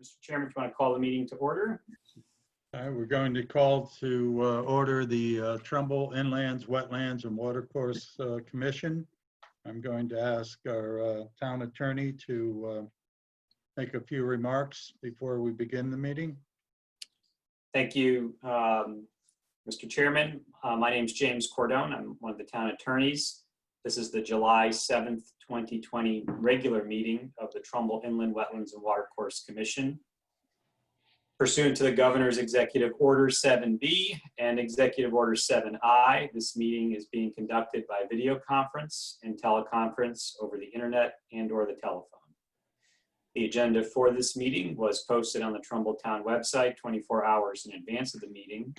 Mr. Chairman, if you want to call the meeting to order. All right, we're going to call to order the Trumbull Inlands, Wetlands, and Watercourse Commission. I'm going to ask our town attorney to make a few remarks before we begin the meeting. Thank you, Mr. Chairman. My name is James Cordone. I'm one of the town attorneys. This is the July 7th, 2020 regular meeting of the Trumbull Inland, Wetlands, and Watercourse Commission. Pursuant to the Governor's Executive Order 7B and Executive Order 7I, this meeting is being conducted by video conference and teleconference over the internet and/or the telephone. The agenda for this meeting was posted on the Trumbull Town website 24 hours in advance of the meeting,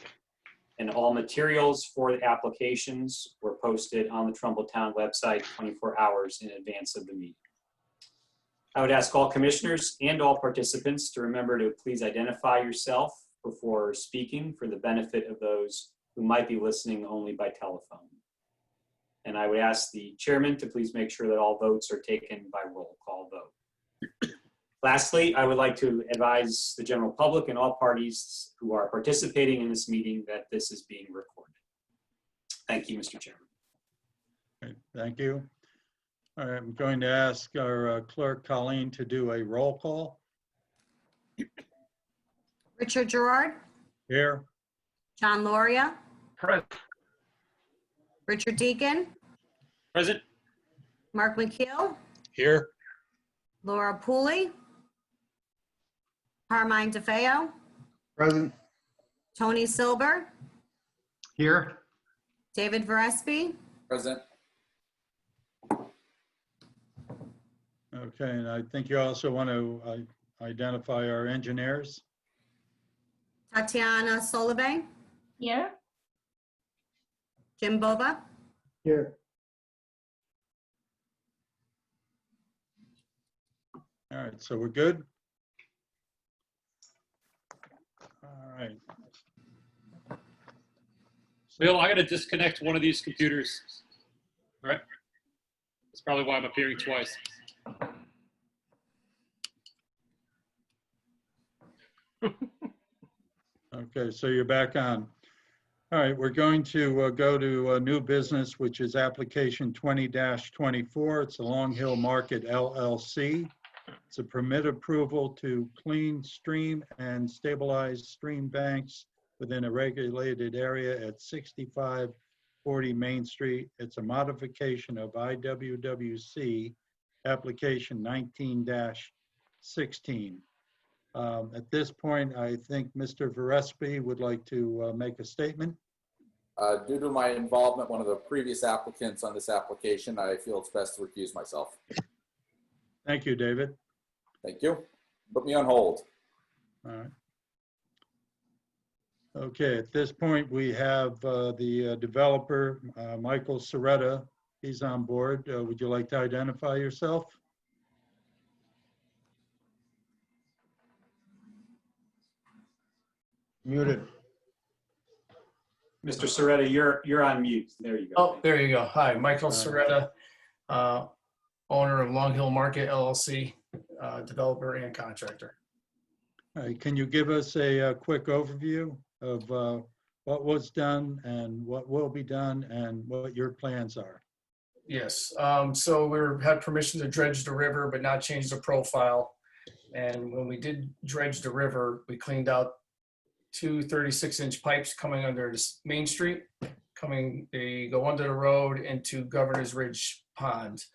and all materials for the applications were posted on the Trumbull Town website 24 hours in advance of the meeting. I would ask all commissioners and all participants to remember to please identify yourself before speaking for the benefit of those who might be listening only by telephone. And I would ask the chairman to please make sure that all votes are taken by roll call vote. Lastly, I would like to advise the general public and all parties who are participating in this meeting that this is being recorded. Thank you, Mr. Chairman. Okay, thank you. All right, I'm going to ask our clerk, Colleen, to do a roll call. Richard Gerard, Here. John Loria, Present. Richard Deacon, Present. Mark McKeel, Here. Laura Pooley, Carmine DeFeo, Present. Tony Silber, Here. David Verespi, Present. Okay, and I think you also want to identify our engineers. Tatiana Solobay, Here. Jim Bova, Here. All right, so we're good. All right. Bill, I got to disconnect one of these computers. All right. That's probably why I'm appearing twice. Okay, so you're back on. All right, we're going to go to new business, which is application 20-24. It's a Long Hill Market LLC. It's a permit approval to clean stream and stabilize stream banks within a regulated area at 6540 Main Street. It's a modification of IWWC application 19-16. At this point, I think Mr. Verespi would like to make a statement. Due to my involvement, one of the previous applicants on this application, I feel it's best to recuse myself. Thank you, David. Thank you. Put me on hold. All right. Okay, at this point, we have the developer, Michael Soretta. He's on board. Would you like to identify yourself? Muted. Mr. Soretta, you're on mute. There you go. Oh, there you go. Hi, Michael All Soretta, owner of Long Hill Market LLC, developer and contractor. All right, can you give us a quick overview of what was done and what will be done and what your plans are? Yes, so we had permission to dredge the river, but not change the profile. And when we did dredge the river, we cleaned out two 36-inch pipes coming under this Main Street. They go under the road into Governor's Ridge Pond.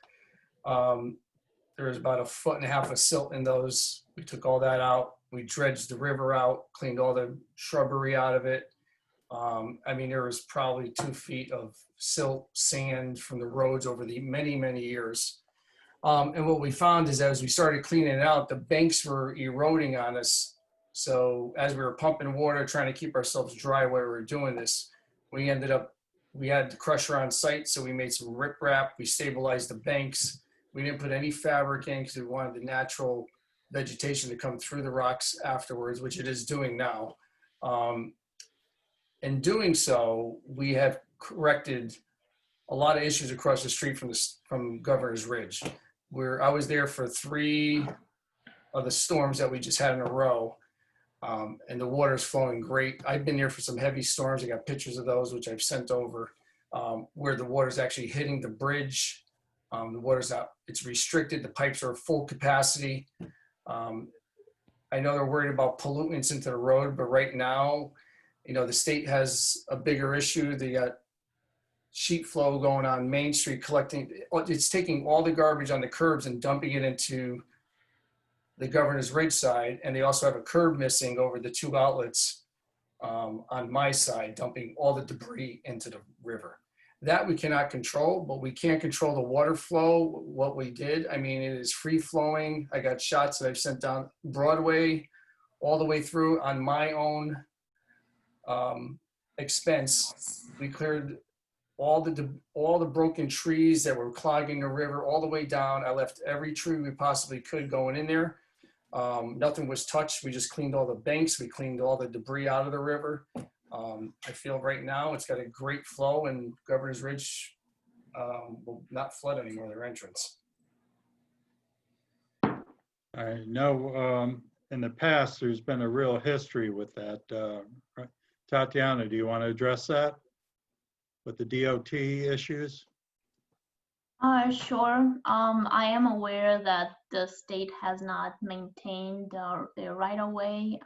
There's about 1.5 feet of silt in those. We took all that out. We dredged the river out, cleaned all the shrubbery out of it. I mean, there was probably 2 feet of silt, sand from the roads over the many, many years. And what we found is as we started cleaning it out, the banks were eroding on us. So as we were pumping water, trying to keep ourselves dry while we were doing this, we had the crusher on site. So we made some riprap. We stabilized the banks. We didn't put any fabric in because we wanted the natural vegetation to come through the rocks afterwards, which it is doing now. In doing so, we have corrected a lot of issues across the street from Governor's Ridge. I was there for 3 of the storms that we just had in a row. And the water's flowing great. I've been there for some heavy storms. I got pictures of those, which I've sent over, where the water's actually hitting the bridge. The water's out, it's restricted. The pipes are full capacity. I know they're worried about pollutants into the road, but right now, you know, the state has a bigger issue. They got sheet flow going on Main Street collecting. It's taking all the garbage on the curbs and dumping it into the Governor's Ridge side. And they also have a curb missing over the 2 outlets on my side, dumping all the debris into the river. That we cannot control, but we can control the water flow. What we did, I mean, it is free flowing. I got shots that I've sent down Broadway all the way through on my own expense. We cleared all the broken trees that were clogging the river all the way down. I left every tree we possibly could going in there. Nothing was touched. We just cleaned all the banks. We cleaned all the debris out of the river. I feel right now it's got a great flow, and Governor's Ridge will not flood anymore, their entrance. I know in the past, there's been a real history with that. Tatiana, do you want to address that with the DOT issues? Sure. I am aware that the state has not maintained their right of way,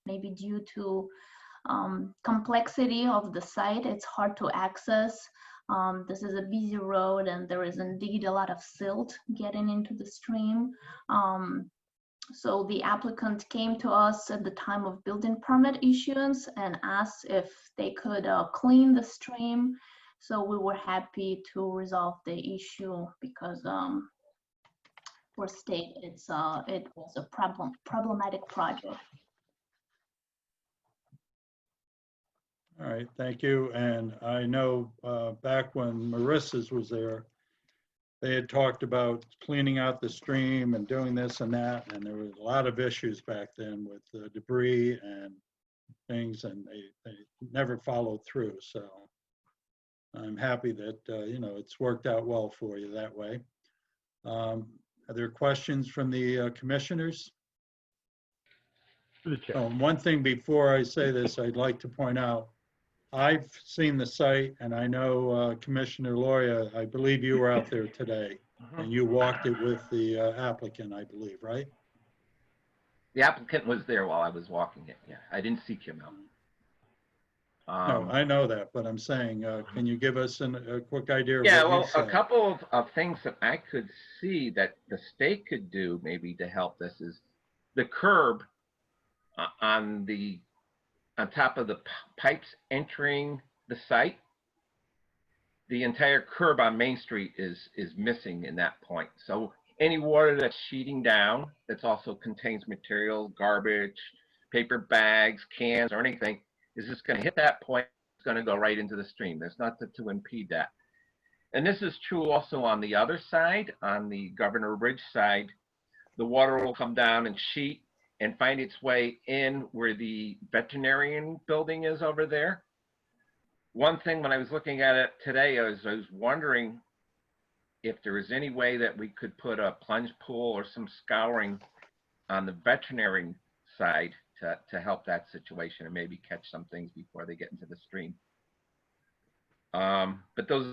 maybe due to complexity of the site. It's hard to access. This is a busy road, and there is indeed a lot of silt getting into the stream. So the applicant came to us at the time of building permit issuance and asked if they could clean the stream. So we were happy to resolve the issue because for state, it was a problematic project. All right, thank you. And I know back when Marissa's was there, they had talked about cleaning out the stream and doing this and that, and there was a lot of issues back then with the debris and things, and they never followed through. So I'm happy that, you know, it's worked out well for you that way. Are there questions from the commissioners? One thing before I say this, I'd like to point out, I've seen the site, and I know Commissioner Loya, I believe you were out there today, and you walked it with the applicant, I believe, right? The applicant was there while I was walking it. Yeah, I didn't seek him out. No, I know that, but I'm saying, can you give us a quick idea of Yeah, what you well, saw? a couple of things that I could see that the state could do maybe to help this is the curb on top of the pipes entering the site. The entire curb on Main Street is missing in that point. So any water that's sheeting down, that also contains material, garbage, paper bags, cans, or anything, is just going to hit that point. It's going to go right into the stream. There's nothing to impede that. And this is true also on the other side, on the Governor Ridge side. The water will come down and sheet and find its way in where the veterinarian building is over there. One thing when I was looking at it today, I was wondering if there was any way that we could put a plunge pool or some scouring on the veterinary side to help that situation and maybe catch some things before they get into the stream. But those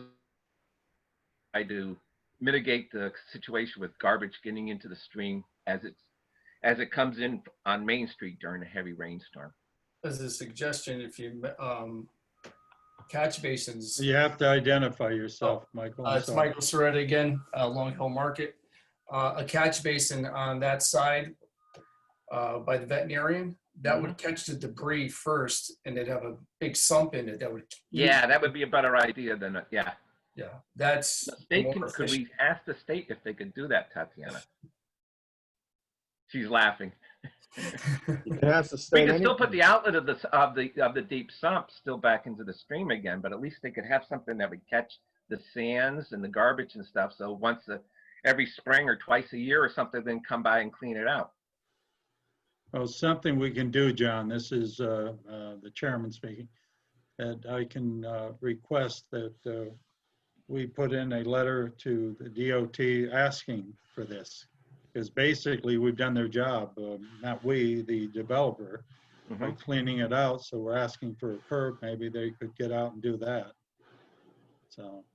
I do mitigate the situation with garbage getting into the stream as it comes in on Main Street during a heavy rainstorm. As a suggestion, if you catch basins. You have to identify yourself, Michael. I'm It's sorry. Michael Soretta again, Long Hill Market. A catch basin on that side by the veterinarian, that would catch the debris first, and they'd have a big sump in it that would. Yeah, that would be a better idea than, yeah. Yeah, that's. Could we ask the state if they could do that, Tatiana? She's laughing. You can ask the We state can still anything. put the outlet of the deep sump still back into the stream again, but at least they could have something that would catch the sands and the garbage and stuff. So once every spring or twice a year or something, then come by and clean it out. Well, something we can do, John, this is the chairman speaking, that I can request that we put in a letter to the DOT asking for this. Because basically, we've done their job, not we, the developer, by Mhm. cleaning it out. So we're asking for a curb. Maybe they could get out and do that. So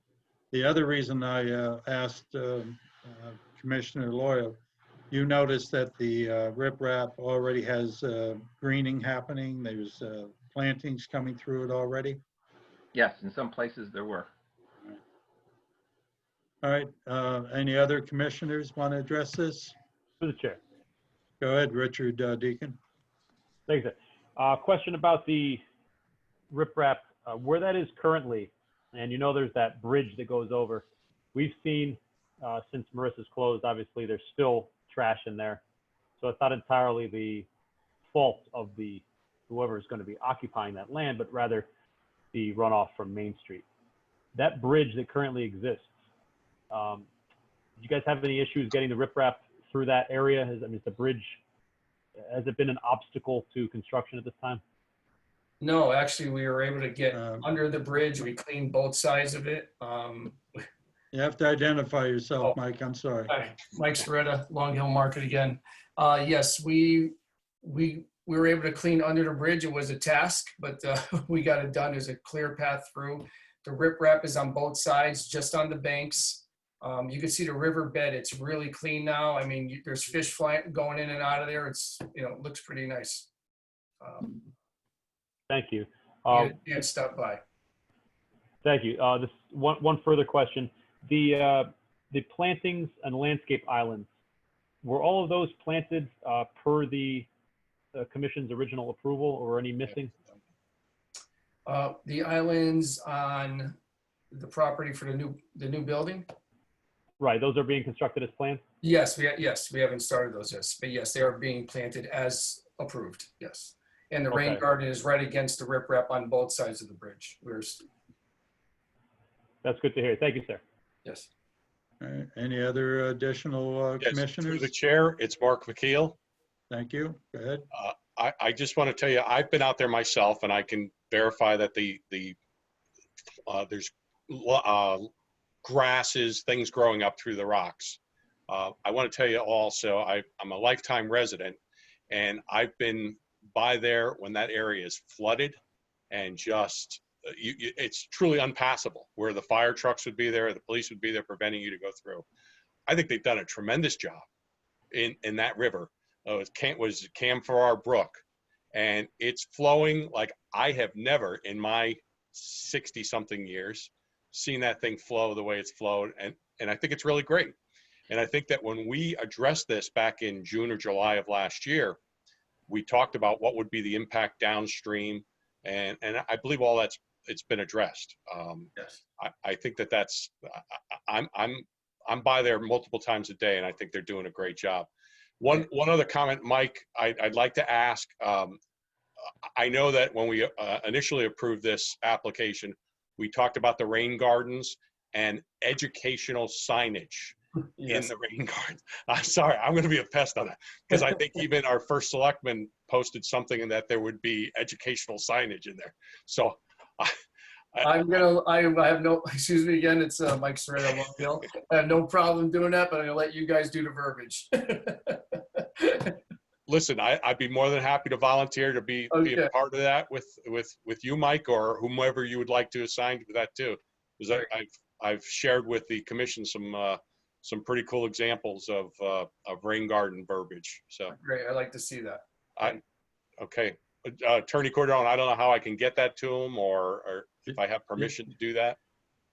the other reason I asked Commissioner Loya, you noticed that the riprap already has greening happening. There's plantings coming through it already. Yes, in some places there were. All right, any other commissioners want to address this? Through the chair. Go ahead, Richard Deacon. Thanks, sir. Question about the riprap, where that is currently, and you know there's that bridge that goes over. We've seen, since Marissa's closed, obviously there's still trash in there. So it's not entirely the fault of whoever is going to be occupying that land, but rather the runoff from Main Street. That bridge that currently exists, do you guys have any issues getting the riprap through that area? Is the bridge, has it been an obstacle to construction at this time? No, actually, we were able to get Um, under the bridge. We cleaned both sides of it. You have to identify yourself, Oh. Mike, I'm sorry. Hi, Mike Soretta, Long Hill Market again. Yes, we were able to clean under the bridge. It was a task, but we got it done. There's a clear path through. The riprap is on both sides, just on the banks. You can see the riverbed. It's really clean now. I mean, there's fish flying, going in and out of there. It's, it looks pretty nice. Thank you. You can't stop by. Thank you. This one further question. The plantings and landscape islands, were all of those planted per the commission's original approval, or any missing? The islands on the property for the new building. Right, those are being constructed as planned? Yes, we haven't started those yet, but yes, they are being planted as approved. Yes, and the rain Okay. garden is right against the riprap on both sides of the bridge. That's good to hear. Thank you, sir. Yes. All right, any other additional Yes, through commissioners? the chair, it's Mark McKeel. Thank you, go ahead. I just want to tell you, I've been out there myself, and I can verify that there's grasses, things growing up through the rocks. I want to tell you also, I'm a lifetime resident, and I've been by there when that area is flooded, and just it's truly unpassable, where the fire trucks would be there, the police would be there preventing you to go through. I think they've done a tremendous job in that river. It was Cam Farrar Brook, and it's flowing like I have never in my 60-something years seen that thing flow the way it's flowed, and I think it's really great. And I think that when we addressed this back in June or July of last year, we talked about what would be the impact downstream, and I believe all it's been addressed. Yes. I think that's I'm by there multiple times a day, and I think they're doing a great job. One other comment, Mike, I'd like to ask. I know that when we initially approved this application, we talked about the rain gardens and educational signage Yes. in the rain gardens. I'm sorry, I'm going to be a pest on that, because I think even our first selectman posted something in that there would be educational signage in there. So I have no, excuse me again, it's Mike Soretta, Long Hill. I have no problem doing that, but I'm gonna let you guys do the verbiage. listen, I'd be more than happy to volunteer to be Okay. a part of that with you, Mike, or whomever you would like to assign to that too. Because I've shared with the commission some pretty cool examples of rain garden verbiage. So Great, I'd like to see that. okay, Attorney Cordone, I don't know how I can get that to him, or if I have permission to do that.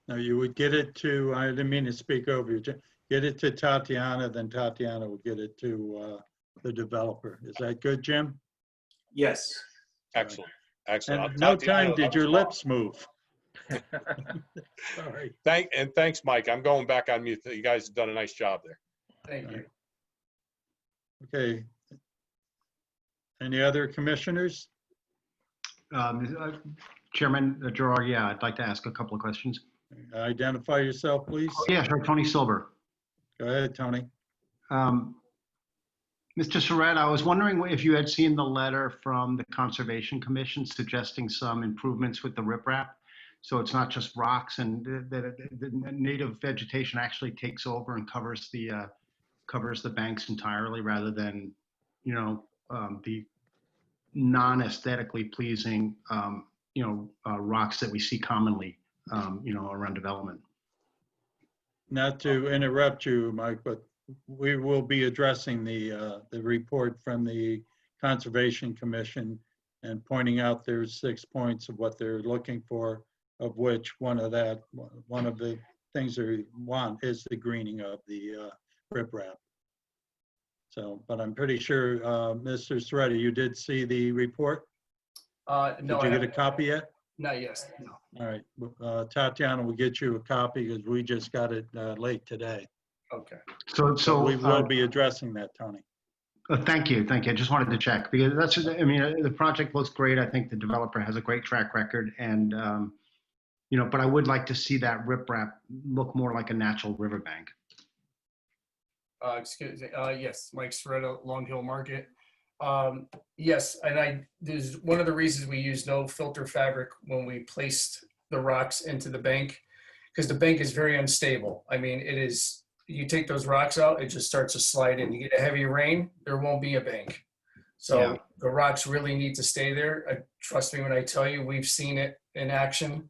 No, you would get it to, I didn't mean to speak over you, get it to Tatiana, then Tatiana will get it to the developer. Is that good, Jim? Yes. Excellent, excellent. And no time did your lips move. Sorry. Thanks, Mike. I'm going back on mute. You guys have done a nice job there. Thank you. Okay. Any other commissioners? Chairman Gerard, yeah, I'd like to ask a couple of questions. Identify yourself, please. Yeah, sure, Tony Silver. Go ahead, Tony. Mr. Surratt, I was wondering if you had seen the letter from the Conservation Commission suggesting some improvements with the riprap. So it's not just rocks, and the native vegetation actually takes over and covers the covers the banks entirely rather than, the non-aesthetically pleasing, rocks that we see commonly, around development. Not to interrupt you, Mike, but we will be addressing the report from the Conservation Commission and pointing out there's 6 points of what they're looking for, of which one of the things they want is the greening of the riprap. So, but I'm pretty sure, Mr. Sreda, you did see the report? No, Did you get a copy yet? Not yet, no. All right, Tatiana will get you a copy because we just got it late today. Okay. So We will be addressing that, Tony. Thank you. I just wanted to check because the project looks great. I think the developer has a great track record and, but I would like to see that riprap look more like a natural riverbank. Excuse me, yes, Mike Soretta, Long Hill Market. Yes, and there's one of the reasons we use no filter fabric when we placed the rocks into the bank, because the bank is very unstable. I mean, it is, you take those rocks out, it just starts to slide in. You get a heavy rain, there won't be a bank. So Yeah. the rocks really need to stay there. Trust me when I tell you, we've seen it in action.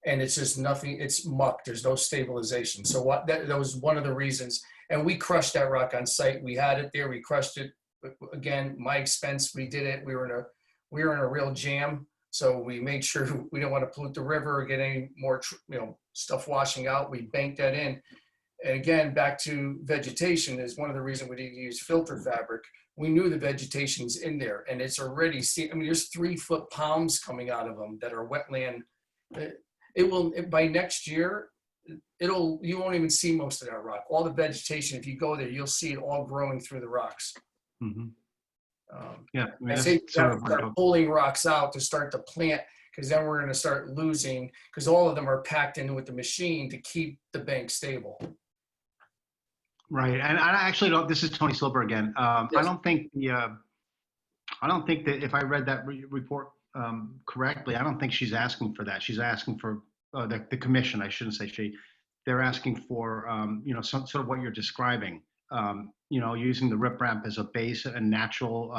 And it's just nothing, it's muck, there's no stabilization. So that was one of the reasons. And we crushed that rock on site. We had it there, we crushed it. Again, my expense, we did it. We were in a real jam. So we made sure we don't want to pollute the river or get any more, stuff washing out. We banked that in. And again, back to vegetation is one of the reasons we didn't use filter fabric. We knew the vegetation's in there and it's already, there's 3-foot palms coming out of them that are wetland. By next year, you won't even see most of that rock. All the vegetation, if you go there, you'll see it all growing through the rocks. Mm-hmm. I say start pulling rocks out to start to plant, because then we're going to start losing, because all of them are packed in with the machine to keep the bank stable. Right, and I actually don't. This is Tony Silver again. Yes. I don't think that if I read that report correctly, I don't think she's asking for that. She's asking for the commission. I shouldn't say she. They're asking for some sort of what you're describing. Using the riprap as a base, a natural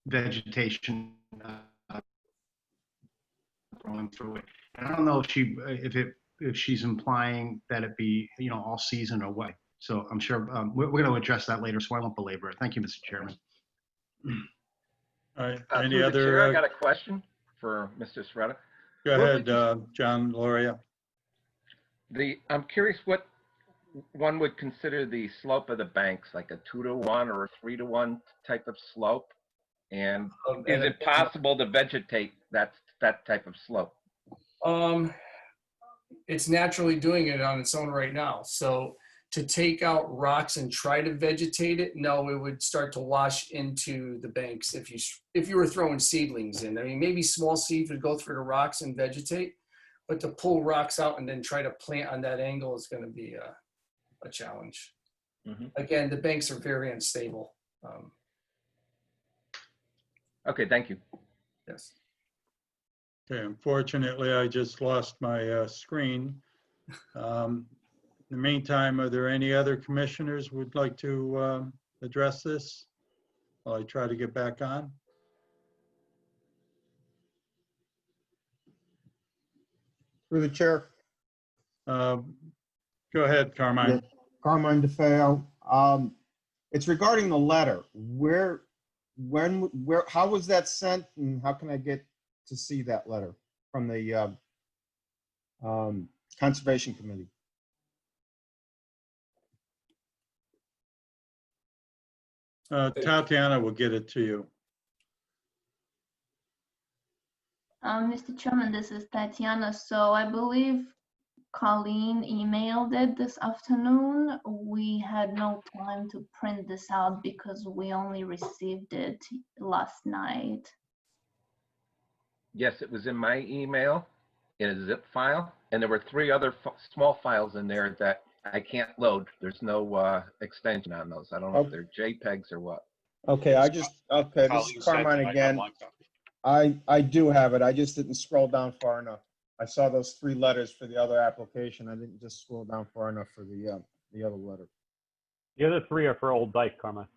vegetation growing through it. And I don't know if she's implying that it be all season or what. So I'm sure we're going to address that later. So I won't belabor it. Thank you, Mr. Chairman. All right, Through any the other? chair, I got a question for Mr. Soretta. Go ahead, John Loria. I'm curious what one would consider the slope of the banks, like a 2-to-1 or a 3-to-1 type of slope, and is it possible to vegetate that type of slope? It's naturally doing it on its own right now. So to take out rocks and try to vegetate it, no, it would start to wash into the banks if you were throwing seedlings in. I mean, maybe small seeds would go through the rocks and vegetate, but to pull rocks out and then try to plant on that angle is going to be a challenge. Mm-hmm. Again, the banks are very unstable. Okay, thank you. Yes. Okay, unfortunately, I just lost my screen. In the meantime, are there any other commissioners who would like to address this while I try to get back on? Through the chair. Go ahead, Carmine. Yeah, Carmine DeFeo. It's regarding the letter. How was that sent, and how can I get to see that letter from the Conservation Committee? Tatiana will get it to you. Mr. Chairman, this is Tatiana. So I believe Colleen emailed it this afternoon. We had no time to print this out because we only received it last night. Yes, it was in my email in a zip file, and there were 3 other small files in there that I can't load. There's no extension on those. I don't know if they're JPEGs or what. Okay, this is Carmine again. I do have it. I just didn't scroll down far enough. I saw those 3 letters for the other application. I didn't just scroll down far enough for the the other letter. The other three are for Old Dyke, Carmine.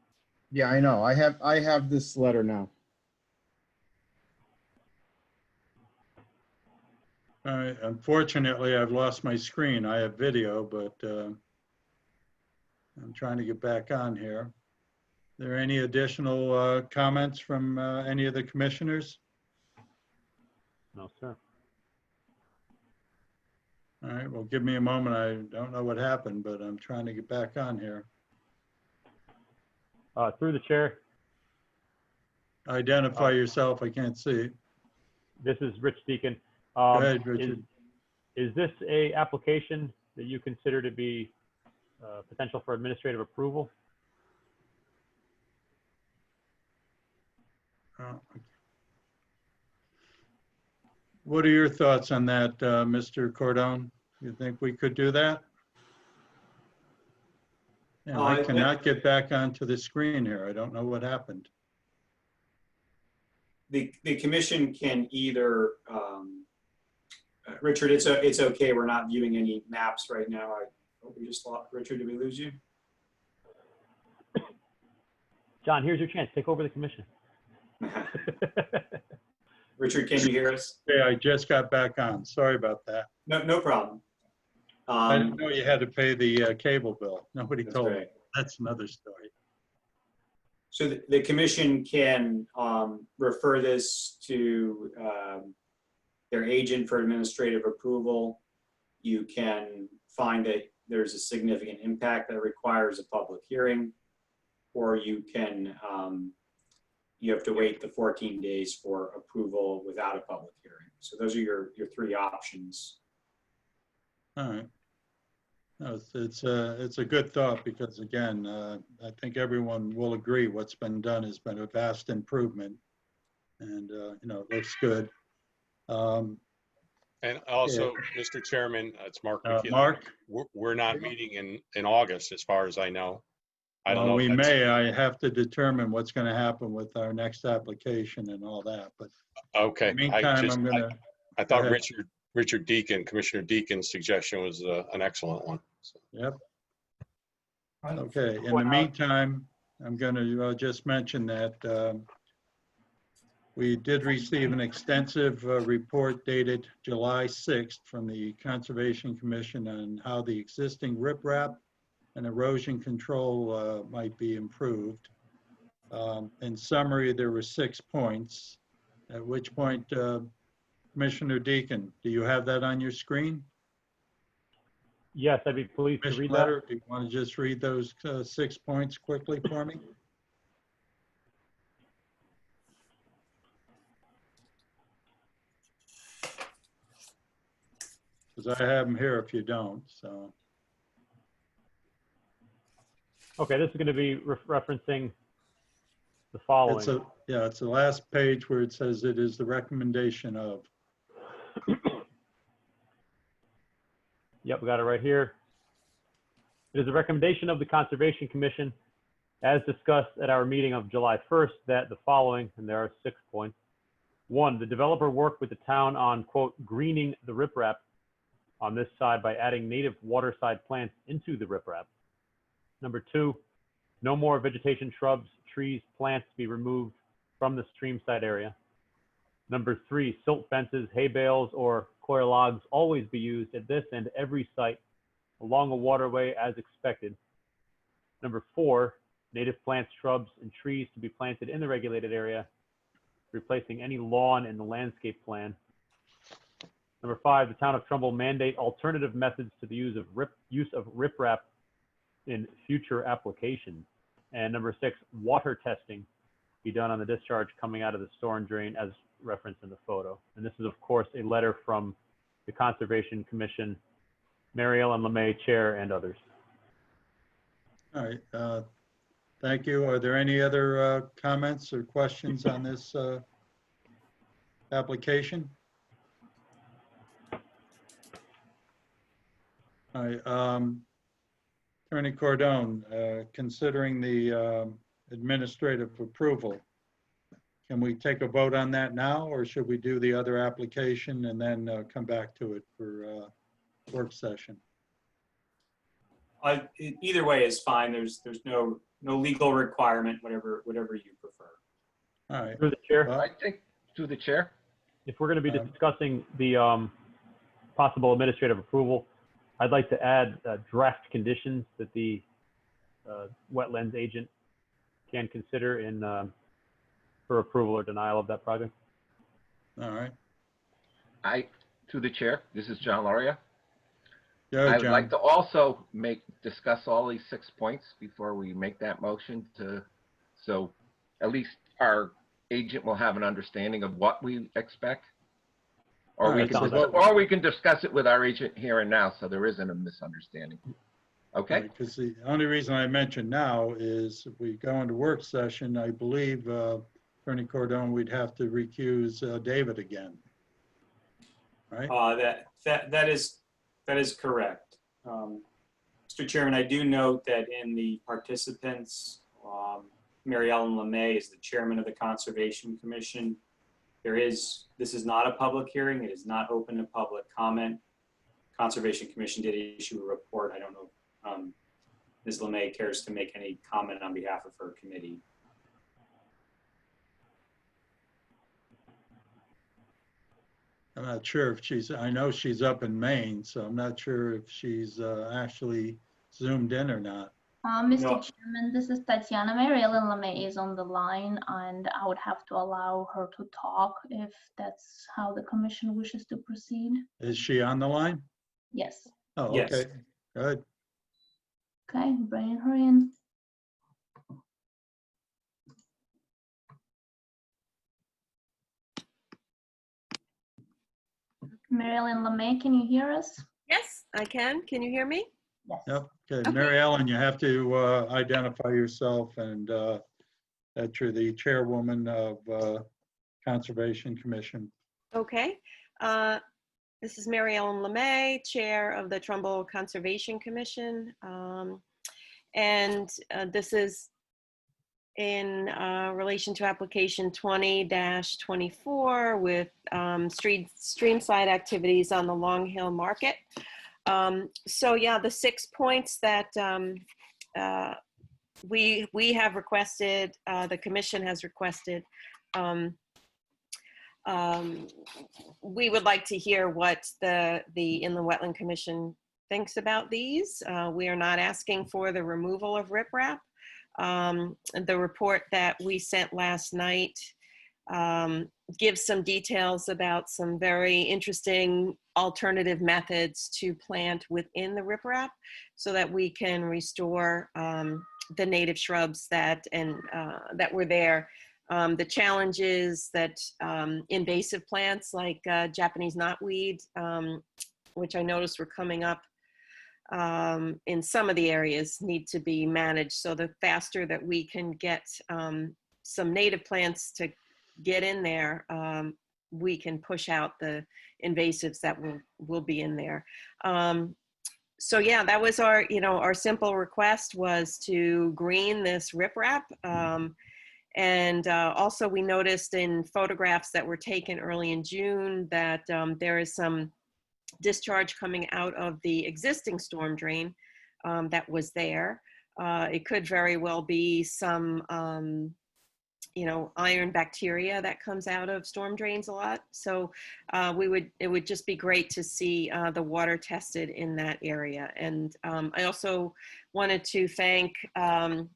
Yeah, I know. I have this letter now. All right, unfortunately, I've lost my screen. I have video, but I'm trying to get back on here. Are there any additional comments from any of the commissioners? No, sir. All right, well, give me a moment. I don't know what happened, but I'm trying to get back on here. Through the chair, Identify yourself. I can't see. this is Rich Deacon. Go ahead, Richard. Is this a application that you consider to be potential for administrative approval? What are your thoughts on that, Mr. Cordone? You think we could do that? Yeah, I cannot get back onto the screen here. I don't know what happened. The commission can either, Richard, it's okay. We're not viewing any maps right now. We just lost Richard. Did we lose you? John, here's your chance. Take over the commission. Richard, can you hear us? Yeah, I just got back on. Sorry about that. No problem. I didn't know you had to pay the cable bill. Nobody That's told me. right. That's another story. So the commission can refer this to their agent for administrative approval. You can find that there's a significant impact that requires a public hearing, or you can, you have to wait the 14 days for approval without a public hearing. So those are your three options. All right. No, it's a good thought because again, I think everyone will agree what's been done has been a vast improvement, and you know, it looks good. And also, Mr. Chairman, it's Mark McKeon. Mark, we're not meeting in August, as far as I know. I don't know. We may. I have to determine what's going to happen with our next application and all that. But okay. in the meantime, I'm going to. I thought Richard Deacon, Commissioner Deacon's suggestion was an excellent one. So. Yep. Okay. In the meantime, I'm going to just mention that we did receive an extensive report dated July 6th from the Conservation Commission on how the existing riprap and erosion control might be improved. In summary, there were 6 points, at which point, Commissioner Deacon, do you have that on your screen? Yes, I'd be pleased to read Letter, that. do you want to just read those 6 points quickly for me? Because I have them here if you don't, so. Okay, this is going to be referencing the following. It's the last page where it says it is the recommendation of. Yep, we got it right here. It is a recommendation of the Conservation Commission, as discussed at our meeting of July 1st, that the following, and there are 6 points. 1, the developer worked with the town on, quote, greening the riprap on this side by adding native waterside plants into the riprap. Number 2, no more vegetation, shrubs, trees, plants to be removed from the streamside area. Number 3, silt fences, hay bales, or coir logs always be used at this and every site along a waterway as expected. Number 4, native plants, shrubs, and trees to be planted in the regulated area, replacing any lawn in the landscape plan. Number 5, the town of Trumbull mandate alternative methods to the use of riprap in future applications. And number 6, water testing be done on the discharge coming out of the storm drain as referenced in the photo. And this is, of course, a letter from the Conservation Commission, Mary Ellen LeMay, Chair, and others. All right. Thank you. Are there any other comments or questions on this application? All right. Attorney Cordone, considering the administrative approval, can we take a vote on that now, or should we do the other application and then come back to it for work session? Either way is fine. There's no legal requirement, whatever you prefer. All right. Through the chair, Well, I think, through the chair, if we're going to be discussing the possible administrative approval, I'd like to add draft conditions that the wetlands agent can consider in for approval or denial of that project. all right. through the chair, this is John Loria. Go, I would like John. to also discuss all these 6 points before we make that motion so at least our agent will have an understanding of what we expect. Or All we right, can, so- or we can discuss it with our agent here and now, so there isn't a misunderstanding. Okay? Because the only reason I mention now is if we go into work session, I believe, Attorney Cordon, we'd have to recuse David again. Right? That is correct. Mr. Chairman, I do note that in the participants, Mary Ellen LeMay is the chairman of the Conservation Commission. This is not a public hearing. It is not open to public comment. Conservation Commission did issue a report. I don't know if Ms. LeMay cares to make any comment on behalf of her committee. I'm not sure if I know she's up in Maine, so I'm not sure if she's actually zoomed in or not. Mr. No. Chairman, this is Tatiana. Mary Ellen LeMay is on the line, and I would have to allow her to talk if that's how the commission wishes to proceed. Is she on the line? Yes. Oh, Yes. okay. Good. Okay, bringing her in. Mary Ellen LeMay, can you hear us? Yes, I can. Can you hear me? Yes. Yep. Okay. Okay. Mary Ellen, you have to identify yourself and that you're the chairwoman of Conservation Commission. Okay. This is Mary Ellen LeMay, Chair of the Trumbull Conservation Commission. And this is in relation to application 20-24 with streamside activities on the Long Hill Market. So yeah, the 6 points that we have requested, the commission has requested. We would like to hear what the Inland Wetland Commission thinks about these. We are not asking for the removal of riprap. The report that we sent last night gives some details about some very interesting alternative methods to plant within the riprap so that we can restore the native shrubs that were there. The challenge is that invasive plants like Japanese knotweed, which I noticed were coming up in some of the areas, need to be managed. So the faster that we can get some native plants to get in there, we can push out the invasives that will be in there. So yeah, that was our simple request was to green this riprap. And also we noticed in photographs that were taken early in June that there is some discharge coming out of the existing storm drain that was there. It could very well be some, iron bacteria that comes out of storm drains a lot. So it would just be great to see the water tested in that area. And I also wanted to thank Mr.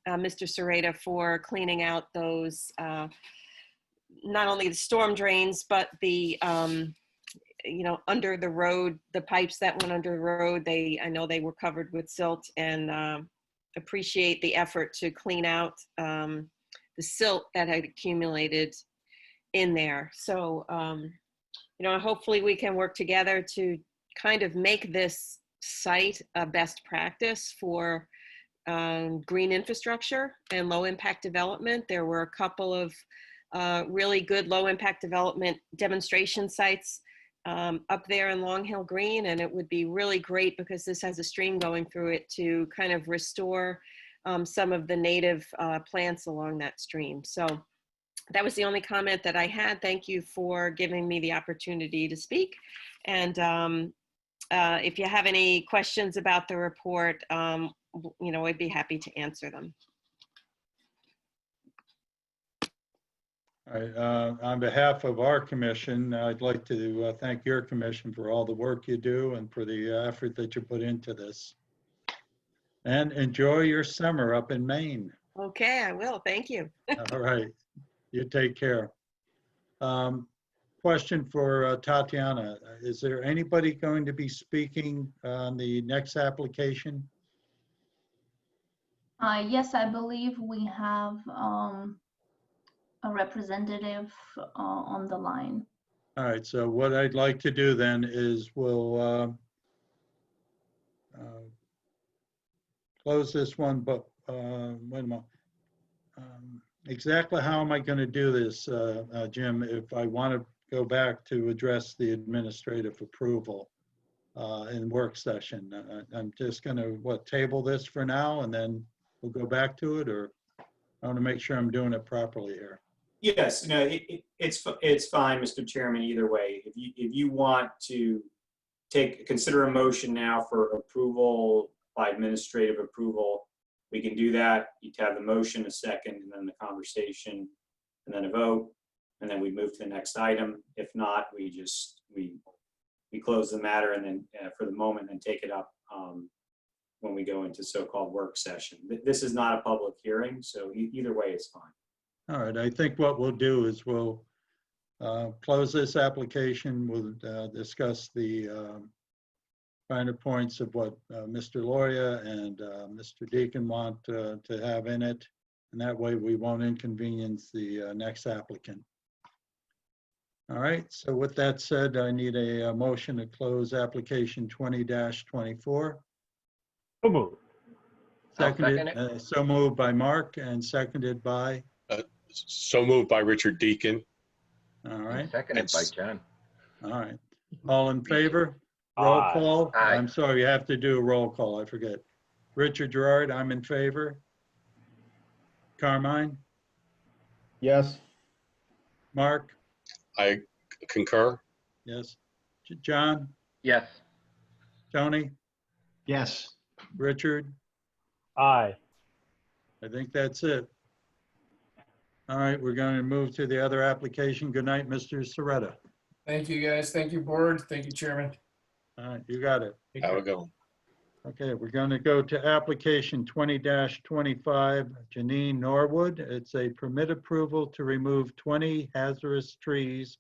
Serrata for cleaning out those, not only the storm drains, but the, under the road, the pipes that went under the road, I know they were covered with silt, and appreciate the effort to clean out the silt that had accumulated in there. So, hopefully we can work together to kind of make this site a best practice for green infrastructure and low impact development. There were a couple of really good low impact development demonstration sites up there in Long Hill Green, and it would be really great because this has a stream going through it to kind of restore some of the native plants along that stream. So that was the only comment that I had. Thank you for giving me the opportunity to speak. And If you have any questions about the report, I'd be happy to answer them. All right, on behalf of our commission, I'd like to thank your commission for all the work you do and for the effort that you put into this. And enjoy your summer up in Maine. Okay, I will. Thank you. All right, you take care. Question for Tatiana. Is there anybody going to be speaking on the next application? Yes, I believe we have a representative on the line. All right, so what I'd like to do then is we'll close this one, but wait a minute. Exactly how am I going to do this, Jim, if I want to go back to address the administrative approval in work session? I'm just going to, table this for now and then we'll go back to it, or I want to make sure I'm doing it properly here. Yes, no, it's fine, Mr. Chairman, either way. If you want to consider a motion now for approval by administrative approval, we can do that. You'd have the motion, a second, and then the conversation, and then a vote, and then we move to the next item. If not, we close the matter and then for the moment, then take it up when we go into so-called work session. This is not a public hearing, so either way is fine. All right, I think what we'll do is we'll close this application. We'll discuss the finer points of what Mr. Loria and Mr. Deacon want to have in it. And that way we won't inconvenience the next applicant. All right, so with that said, I need a motion to close application 20-24. So moved. Seconded, so moved by Mark and seconded by? So moved by Richard Deacon. All right. Seconded by John. All right. All in favor? Roll Aye. call. Aye. I'm sorry, you have to do a roll call. I forget. Richard Gerard, I'm in favor. Carmine? Yes. Mark? I concur. Yes. John? Yes. Tony? Yes. Richard? Aye. I think that's it. All right, we're going to move to the other application. Good night, Mr. Soretta. Thank you, guys. Thank you, board. Thank you, Chairman. All right, you got it. Have a good one. Okay, we're going to go to application 20-25, Janine Norwood. It's a permit approval to remove 20 hazardous trees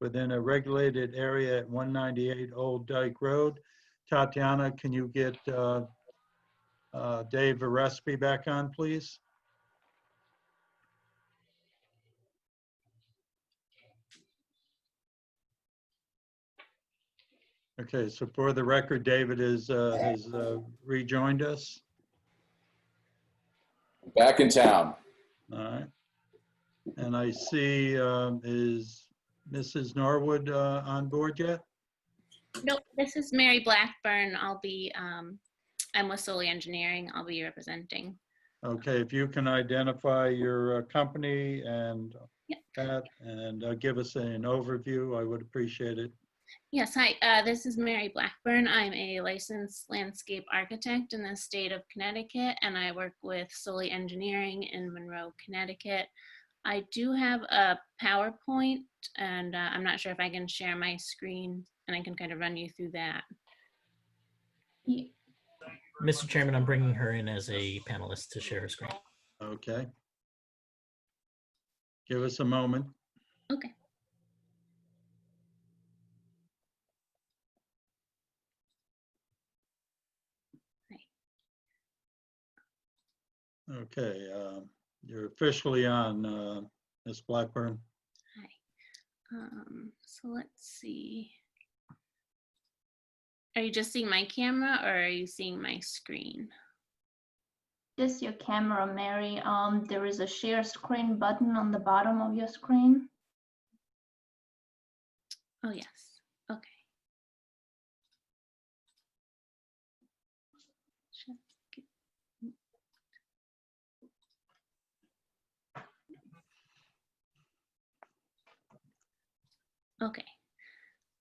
within a regulated area at 198 Old Dyke Road. Tatiana, can you get Dave Arespi back on, please? Okay, so for the record, David has rejoined us. Back in town. All right. And I see, is Mrs. Norwood on board yet? Nope, this is Mary Blackburn. I'm with Solely Engineering. I'll be representing. Okay, if you can identify your company and Yep. that and give us an overview, I would appreciate it. Yes, hi, this is Mary Blackburn. I'm a licensed landscape architect in the state of Connecticut, and I work with Solely Engineering in Monroe, Connecticut. I do have a PowerPoint, and I'm not sure if I can share my screen, and I can kind of run you through that. Mr. Chairman, I'm bringing her in as a panelist to share her screen. Okay. Give us a moment. Okay. Okay, you're officially on, Ms. Blackburn. Hi. So let's see. Are you just seeing my camera or are you seeing my screen? Just your camera, Mary. There is a share screen button on the bottom of your screen. Oh, yes. Okay. Okay.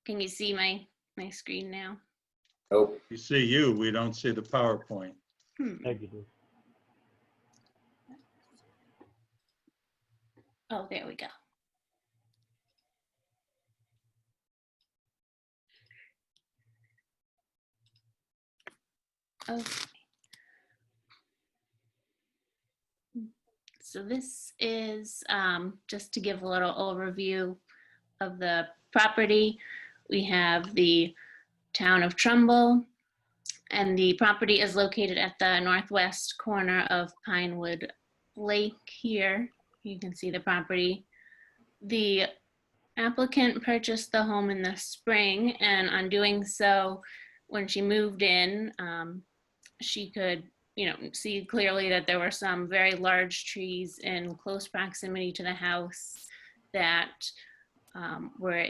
Can you see my screen now? Nope. We see you, we don't see the PowerPoint. Thank you. Oh, there we go. Okay. So this is just to give a little overview of the property. We have the town of Trumbull, and the property is located at the northwest corner of Pinewood Lake here. You can see the property. The applicant purchased the home in the spring, and on doing so, when she moved in, she could see clearly that there were some very large trees in close proximity to the house that were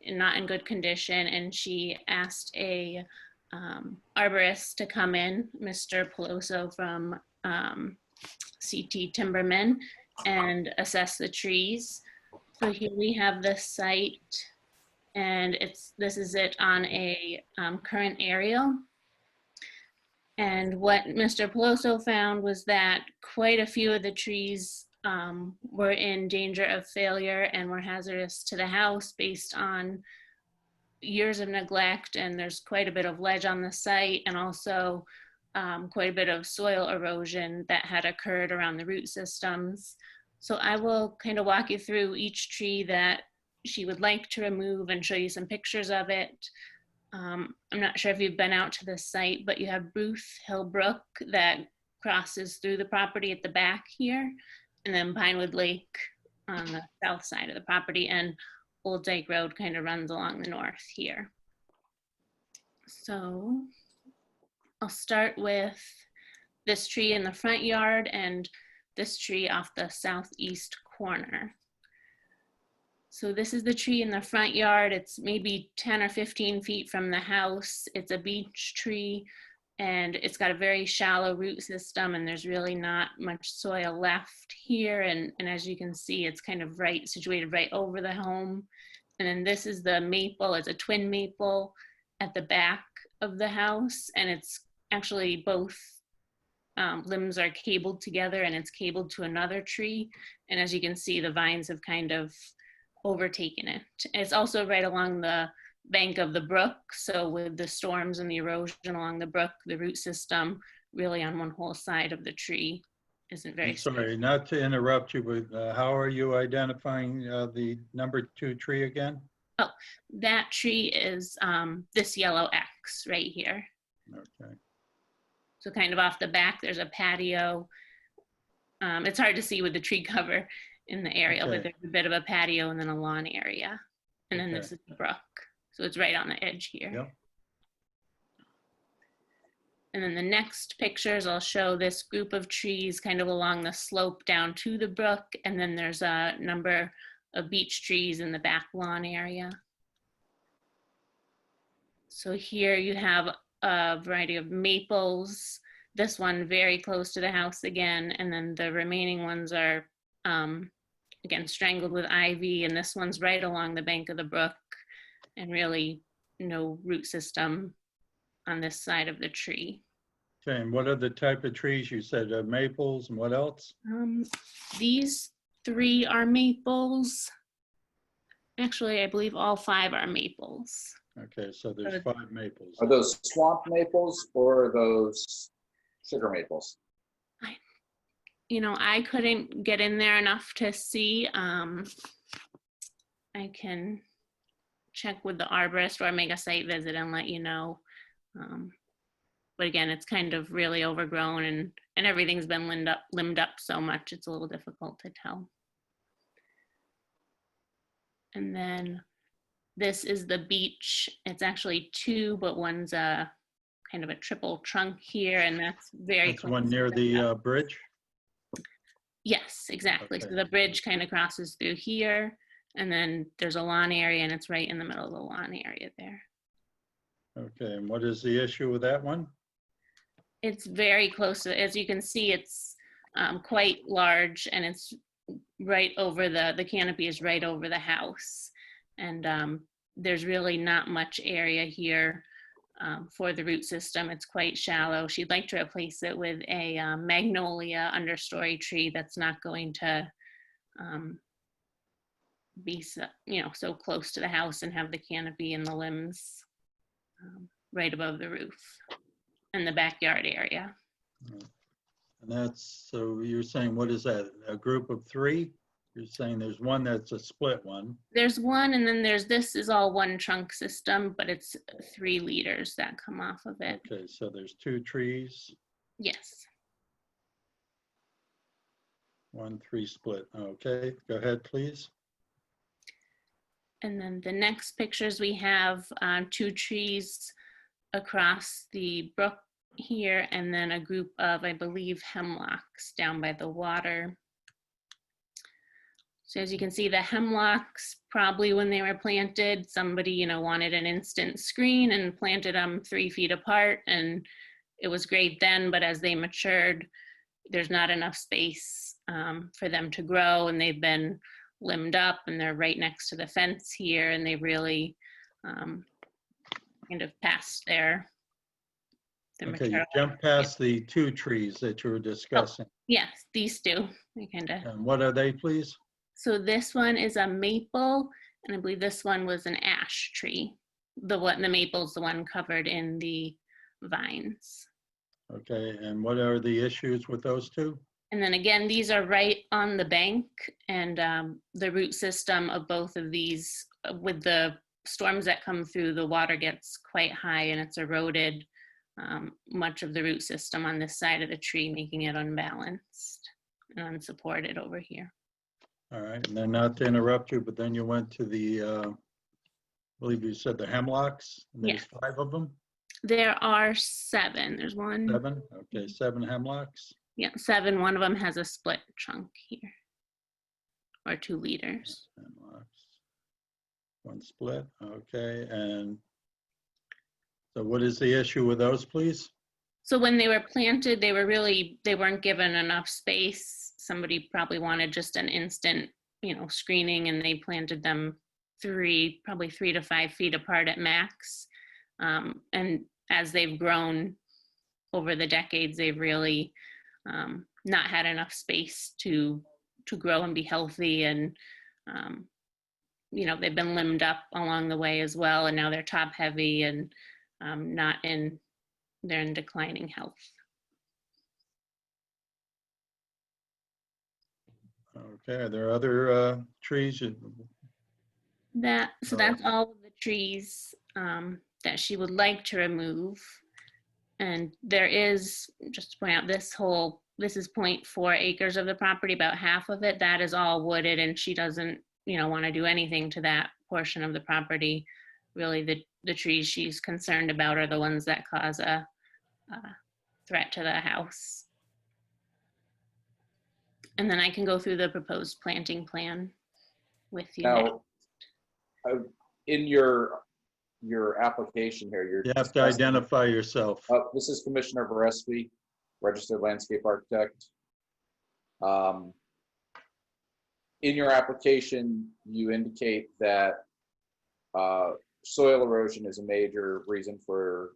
not in good condition, and she asked a arborist to come in, Mr. Peloso from CT Timberman, and assess the trees. So here we have the site, and this is it on a current aerial. And what Mr. Peloso found was that quite a few of the trees were in danger of failure and were hazardous to the house based on years of neglect, and there's quite a bit of ledge on the site, and also quite a bit of soil erosion that had occurred around the root systems. So I will kind of walk you through each tree that she would like to remove and show you some pictures of it. I'm not sure if you've been out to this site, but you have Booth Hill Brook that crosses through the property at the back here, and then Pinewood Lake on the south side of the property, and Old Dyke Road kind of runs along the north here. So I'll start with this tree in the front yard and this tree off the southeast corner. So this is the tree in the front yard. It's maybe 10 or 15 feet from the house. It's a beech tree, and it's got a very shallow root system, and there's really not much soil left here. And as you can see, it's kind of situated right over the home. And then this is the maple. It's a twin maple at the back of the house, and it's actually both limbs are cabled together, and it's cabled to another tree. And as you can see, the vines have kind of overtaken it. It's also right along the bank of the brook. So with the storms and the erosion along the brook, the root system really on one whole side of the tree isn't very I'm sorry, not to interrupt you, but how are you identifying the number 2 tree again? Oh, that tree is this yellow X right here. Okay. So kind of off the back, there's a patio. It's hard to see with the tree cover in the aerial, Okay. but there's a bit of a patio and then a lawn area. And then this is the brook. So it's right on the edge here. Yep. And then the next pictures, I'll show this group of trees kind of along the slope down to the brook. And then there's a number of beech trees in the back lawn area. So here you have a variety of maples. This one very close to the house again. And then the remaining ones are, again, strangled with ivy. And this one's right along the bank of the brook, and really no root system on this side of the tree. Okay, and what are the type of trees? You said maples, and what else? These 3 are maples. Actually, I believe all 5 are maples. Okay, so there's 5 maples. Are those swamp maples or are those sugar maples? I couldn't get in there enough to see. I can check with the arborist or make a site visit and let you know. But again, it's kind of really overgrown, and everything's been limbed up so much, it's a little difficult to tell. And then this is the beech. It's actually 2, but one's a kind of a triple trunk here, and that's very That's close one near to the bridge? Yes, exactly. Okay. So the bridge kind of crosses through here, and then there's a lawn area, and it's right in the middle of the lawn area there. Okay, and what is the issue with that one? It's very close to, as you can see, it's quite large, and it's right over the canopy is right over the house. And there's really not much area here for the root system. It's quite shallow. She'd like to replace it with a magnolia understory tree that's not going to be so, so close to the house and have the canopy and the limbs right above the roof in the backyard area. And that's, so you're saying, what is that, a group of 3? You're saying there's one that's a split one. There's one, and then this is all one trunk system, but it's 3 leaders that come off of it. Okay, so there's 2 trees, Yes. 1 3 split. Okay, go ahead, please. And then the next pictures we have 2 trees across the brook here, and then a group of, I believe, hemlocks down by the water. So as you can see, the hemlocks, probably when they were planted, somebody, wanted an instant screen and planted them 3 feet apart, and it was great then, but as they matured, there's not enough space for them to grow, and they've been limbed up, and they're right next to the fence here, and they really kind of passed their Okay, mature. you jumped past the 2 trees that you were discussing. Yes, these 2. And what are they, please? So this one is a maple, and I believe this one was an ash tree. The maple's the one covered in the vines. Okay, and what are the issues with those 2? And then again, these are right on the bank, and the root system of both of these, with the storms that come through, the water gets quite high and it's eroded much of the root system on this side of the tree, making it unbalanced and unsupported over here. All right, and then not to interrupt you, but then you went to the, I believe you said the hemlocks, and there's 5 of them? There are 7. There's 1. 7? Okay, 7 hemlocks. Yeah, 7. One of them has a split trunk here, or 2 leaders. Hemlocks. 1 split, okay, and so what is the issue with those, please? So when they were planted, they weren't given enough space. Somebody probably wanted just an instant, screening, and they planted them probably 3 to 5 feet apart at max. And as they've grown over the decades, they've really not had enough space to grow and be healthy, and they've been limbed up along the way as well, and now they're top heavy and they're in declining health. Okay, are there other trees? So that's all of the trees that she would like to remove. And there is, just to point out, this is 0.4 acres of the property, about half of it, that is all wooded, and she doesn't, want to do anything to that portion of the property. Really, the trees she's concerned about are the ones that cause a threat to the house. And then I can go through the proposed planting plan with you. Now, in your application here, You have to identify yourself. This is Commissioner Varespi, registered landscape architect. In your application, you indicate that soil erosion is a major reason for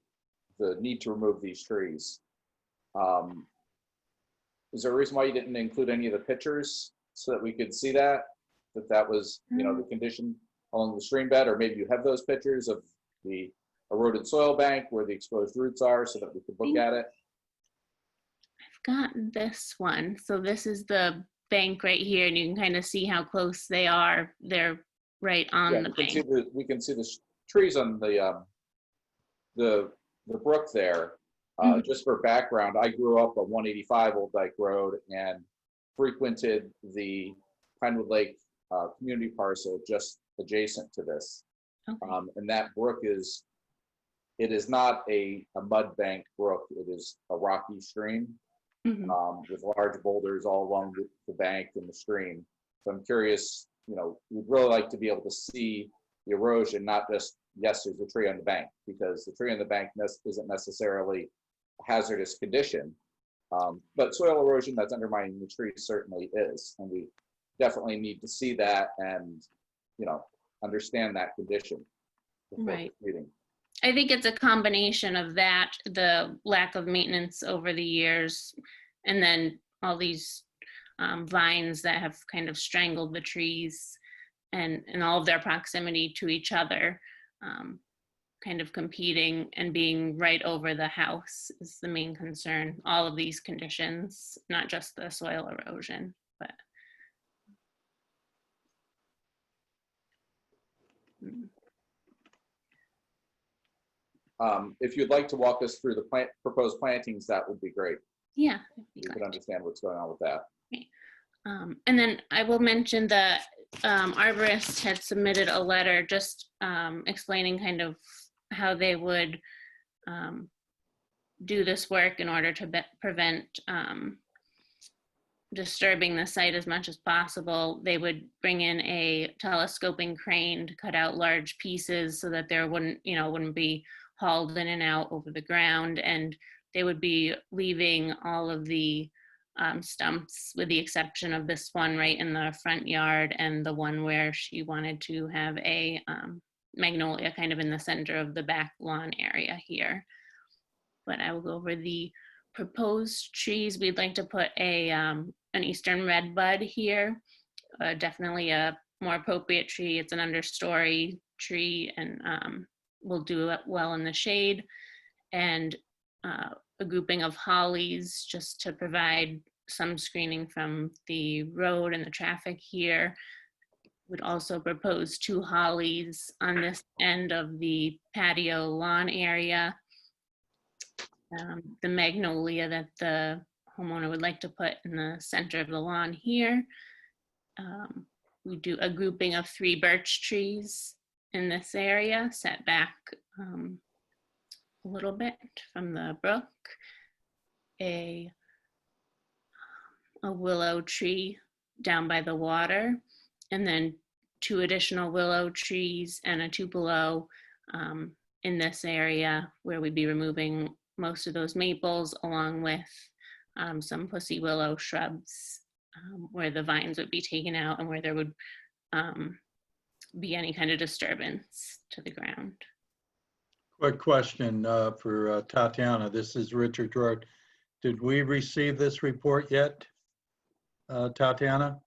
the need to remove these trees. Is there a reason why you didn't include any of the pictures so that we could see that was, the condition along the stream bed, or maybe you have those pictures of the eroded soil bank where the exposed roots are so that we could look at it? I've got this one. So this is the bank right here, and you can kind of see how close they are. They're right on the bank. We can see the trees on the brook there. Just for background, I grew up on 185 Old Dyke Road and frequented the Pinewood Lake community parcel just adjacent to this. Okay. And that brook is not a mud bank brook. It is a rocky stream with large boulders all along the bank and the stream. So I'm curious, we'd really like to be able to see the erosion, not just, yes, there's a tree on the bank, because the tree on the bank isn't necessarily a hazardous condition. But soil erosion that's undermining the tree certainly is. And we definitely need to see that and, understand that condition. Right. I think it's a combination of that, the lack of maintenance over the years, and then all these vines that have kind of strangled the trees and all of their proximity to each other, kind of competing and being right over the house is the main concern. All of these conditions, not just the soil erosion, but. If you'd like to walk us through the proposed plantings, that would be great. Yeah. You can understand what's going on with that. Okay. And then I will mention that arborist had submitted a letter just explaining kind of how they would do this work in order to prevent disturbing the site as much as possible. They would bring in a telescoping crane to cut out large pieces so that there wouldn't be hauled in and out over the ground, and they would be leaving all of the stumps with the exception of this one right in the front yard and the one where she wanted to have a magnolia kind of in the center of the back lawn area here. But I will go over the proposed trees. We'd like to put an eastern redbud here, definitely a more appropriate tree. It's an understory tree and will do it well in the shade, and a grouping of hollies just to provide some screening from the road and the traffic here. Would also propose 2 hollies on this end of the patio lawn area. The magnolia that the homeowner would like to put in the center of the lawn here. We do a grouping of 3 birch trees in this area, set back a little bit from the brook. A willow tree down by the water, and then 2 additional willow trees and a tupelo in this area where we'd be removing most of those maples, along with some pussy willow shrubs where the vines would be taken out and where there would be any kind of disturbance to the ground. Quick question for Tatiana. This is Richard Drake. Did we receive this report yet, Tatiana?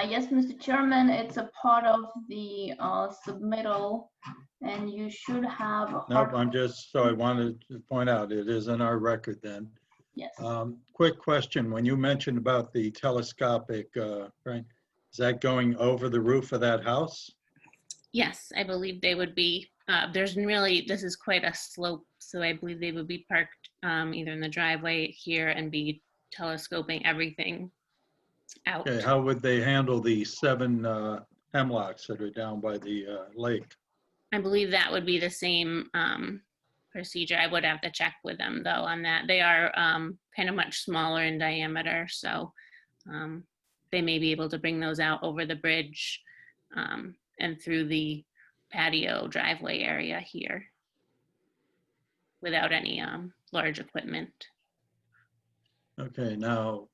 Yes, Mr. Chairman, it's a part of the submittal, and you should have. Nope, I wanted to point out, it is in our record then. Yes. Quick question, when you mentioned about the telescopic, right, is that going over the roof of that house? Yes, I believe they would be. This is quite a slope, so I believe they would be parked either in the driveway here and be telescoping everything out. Okay, how would they handle the 7 hemlocks that are down by the lake? I believe that would be the same procedure. I would have to check with them though on that. They are kind of much smaller in diameter, so they may be able to bring those out over the bridge and through the patio driveway area here without any large equipment. Okay, now,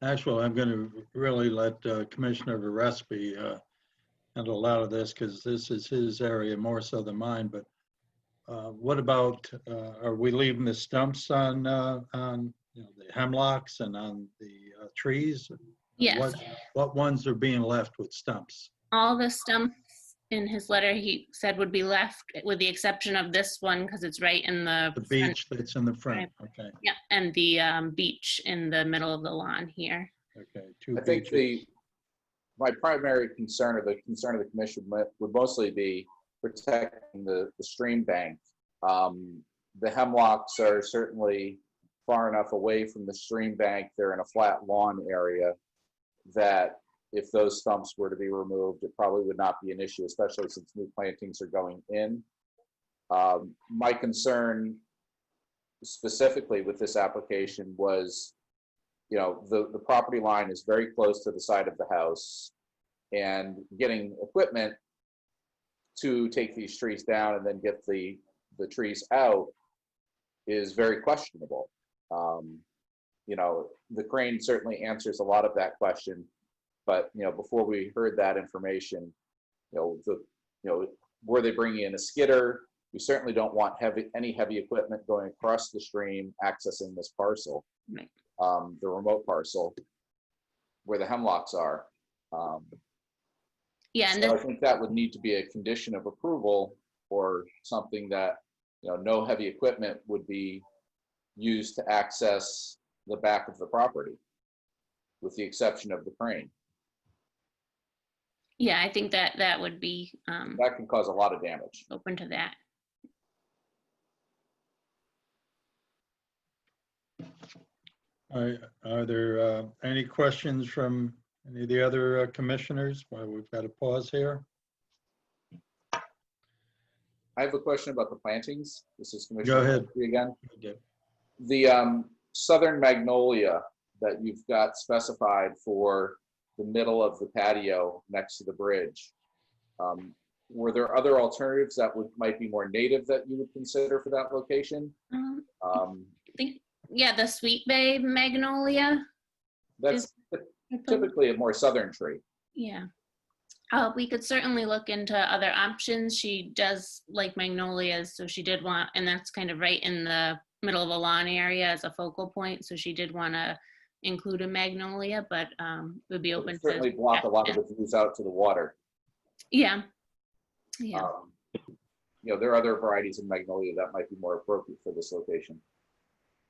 actually, I'm going to really let Commissioner Gillespie handle a lot of this because this is his area more so than mine. But what about, are we leaving the stumps on the hemlocks and on the trees? Yes. What ones are being left with stumps? All the stumps in his letter he said would be left with the exception of this one because it's right in the beach that's in the front. Okay. Yeah, and the beach in the middle of the lawn here. Okay. I think my primary concern, or the concern of the commission, would mostly be protecting the stream bank. The hemlocks are certainly far enough away from the stream bank. They're in a flat lawn area that if those stumps were to be removed, it probably would not be an issue, especially since new plantings are going in. My concern specifically with this application was, the property line is very close to the side of the house, and getting equipment to take these trees down and then get the trees out is very questionable. The crane certainly answers a lot of that question, but before we heard that information, the were they bringing in a skidder? We certainly don't want any heavy equipment going across the stream accessing this parcel, Right. the remote parcel where the hemlocks are. Yeah, and So I this, think that would need to be a condition of approval, or something that, no heavy equipment would be used to access the back of the property, with the exception of the crane. yeah, I think that would be That can cause a lot of damage. open to that. Are there any questions from any of the other commissioners? Well, we've got a pause here. I have a question about the plantings. This is Go Commissioner ahead. Murphy again. Okay. The southern magnolia that you've got specified for the middle of the patio next to the bridge, were there other alternatives that might be more native that you would consider for that location? I think, yeah, the Sweet Bay magnolia. That's typically a more southern tree. Yeah. We could certainly look into other options. She does like magnolias, so she did want, and that's kind of right in the middle of a lawn area as a focal point. So she did want to include a magnolia, but would be open to certainly block a lot of the views out to the water. Yeah. Yeah. There are other varieties of magnolia that might be more appropriate for this location.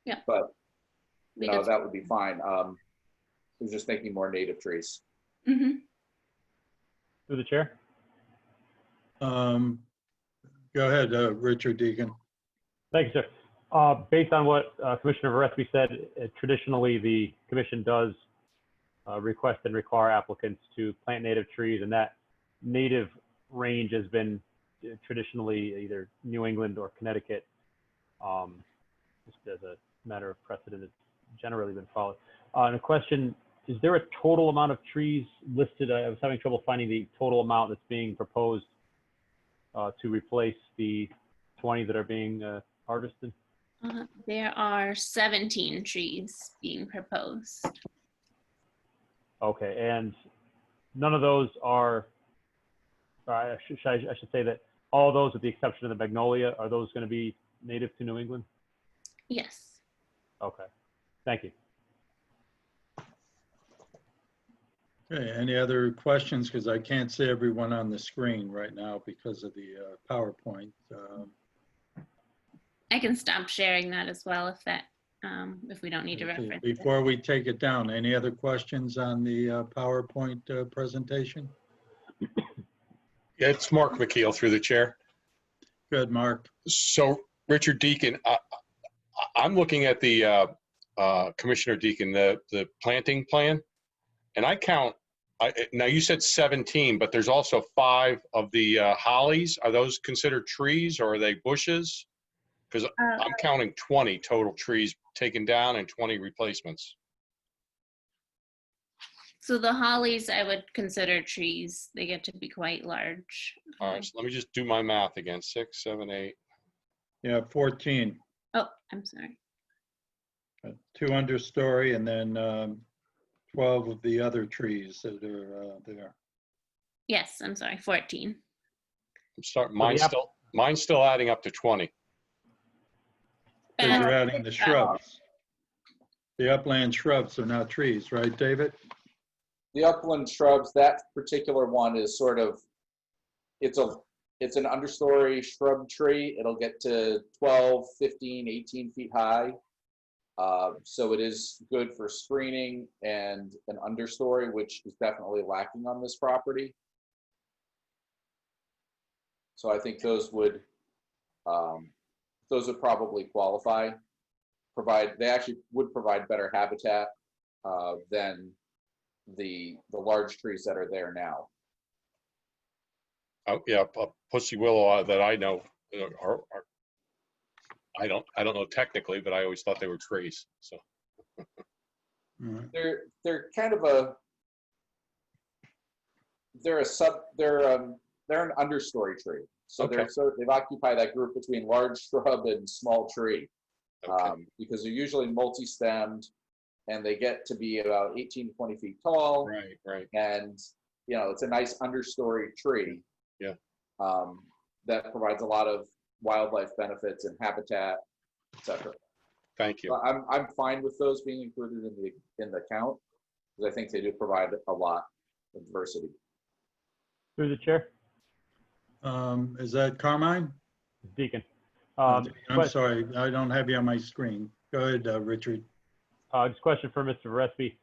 Yeah. But that would be fine. I was just thinking more native trees. Mm-hmm. Through the chair. Go ahead, Richard Deegan. Thank you, sir. Based on what Commissioner Varespi said, traditionally the commission does request and require applicants to plant native trees, and that native range has been traditionally either New England or Connecticut. Just as a matter of precedent, it's generally been followed. And a question, is there a total amount of trees listed? I was having trouble finding the total amount that's being proposed to replace the 20 that are being harvested. There are 17 trees being proposed. Okay, and none of those are, I should say that all those with the exception of the magnolia, are those going to be native to New England? Yes. Okay, thank you. Okay, any other questions? Because I can't see everyone on the screen right now because of the PowerPoint. I can stop sharing that as well if we don't need to reference it. Before we take it down, any other questions on the PowerPoint presentation? Yeah, it's Mark McKeel through the chair. Good, Mark. So Richard Deacon, I'm looking at the Commissioner Deacon, the planting plan, and I count, now you said 17, but there's also 5 of the hollies. Are those considered trees or are they bushes? Because I'm counting 20 total trees taken down and 20 replacements. So the hollies I would consider trees. They get to be quite large. All right, so let me just do my math again. 6, 7, 8. Yeah, 14. Oh, I'm sorry. 2 understory and then 12 of the other trees that are there. Yes, I'm sorry, 14. Mine's still adding up to 20. Because you're adding the shrubs. The upland shrubs are not trees, right, David? The upland shrubs, that particular one is sort of, it's an understory shrub tree. It'll get to 12, 15, 18 feet high. So it is good for screening and an understory, which is definitely lacking on this property. So I think those would probably qualify. They actually would provide better habitat than the large trees that are there now. Oh yeah, pussy willow that I know are I don't know technically, but I always thought they were trees. So they're kind of they're an understory tree. So okay. They've occupied that group between large shrub and small tree, because they're usually multi-stemmed, and they get to be about 18 to 20 feet tall. Right. And it's a nice understory tree. Yeah. that provides a lot of wildlife benefits and habitat, etc. Thank you. So I'm fine with those being included in the count, because I think they do provide a lot of diversity. Through the chair, Is that Carmine? Deacon. I'm Question- sorry, I don't have you on my screen. Go ahead, Richard. Just a question for Mr. Varespi.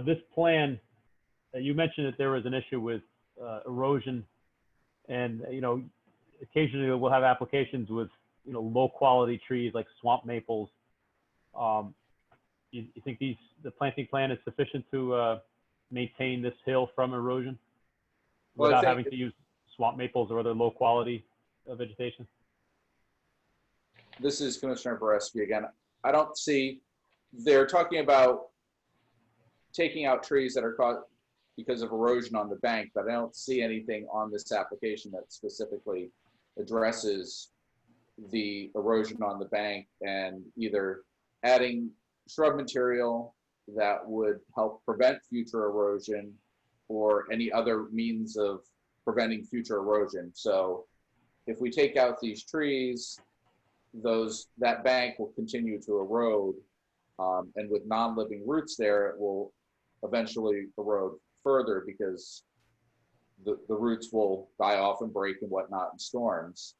This plan, you mentioned that there was an issue with erosion, and occasionally we'll have applications with low quality trees like swamp maples. You think the planting plan is sufficient to maintain this hill from erosion Well, without having to use swamp maples or other low quality vegetation? This is Commissioner Varespi again. I don't see, they're talking about taking out trees that are caught because of erosion on the bank, but I don't see anything on this application that specifically addresses the erosion on the bank and either adding shrub material that would help prevent future erosion or any other means of preventing future erosion. So if we take out these trees, that bank will continue to erode, and with non-living roots there, it will eventually erode further because the roots will die off and break and whatnot in storms.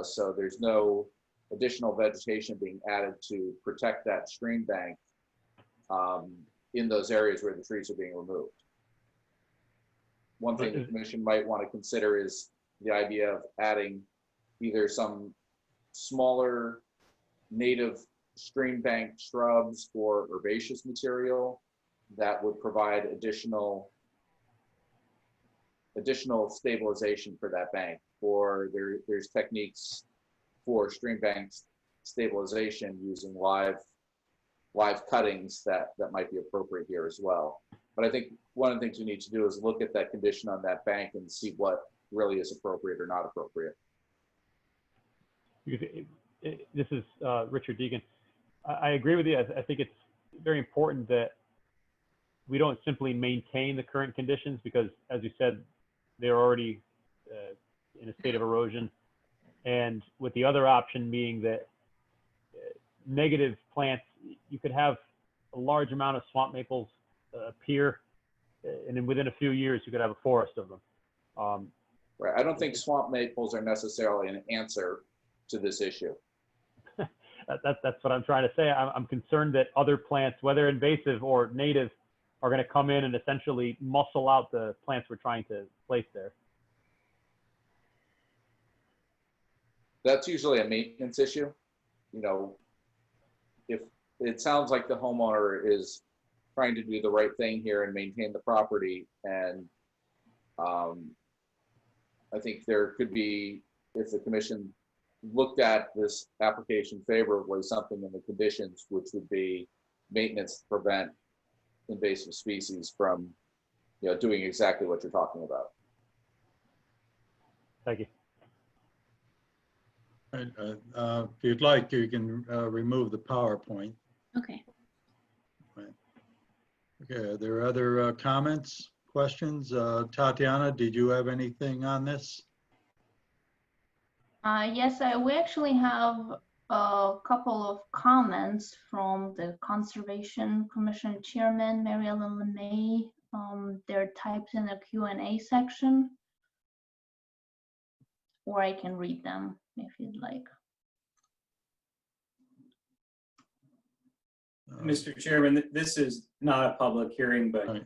So there's no additional vegetation being added to protect that stream bank in those areas where the trees are being removed. One thing the commission might want to consider is the idea of adding either some smaller native stream bank shrubs or herbaceous material that would provide additional stabilization for that bank. Or there's techniques for stream bank stabilization using live cuttings that might be appropriate here as well. But I think one of the things we need to do is look at that condition on that bank and see what really is appropriate or not appropriate. This is Richard Deegan. I agree with you. I think it's very important that we don't simply maintain the current conditions because, as you said, they're already in a state of erosion. And with the other option being that negative plants, you could have a large amount of swamp maples appear, and then within a few years, you could have a forest of them. Right. I don't think swamp maples are necessarily an answer to this issue. That's what I'm trying to say. I'm concerned that other plants, whether invasive or native, are going to come in and essentially muscle out the plants we're trying to place there. That's usually a maintenance issue. If it sounds like the homeowner is trying to do the right thing here and maintain the property, and I think there could be, if the commission looked at this application favorably, something in the conditions which would be maintenance to prevent invasive species from doing exactly what you're talking about. Thank you. If you'd like, you can remove the PowerPoint. Okay. Okay, are there other comments, questions? Tatiana, did you have anything on this? Yes, we actually have a couple of comments from the Conservation Commission Chairman, Mary Ellen LeMay. They're typed in the Q&A section, or I can read them if you'd like. Mr. Chairman, this is not a public hearing, but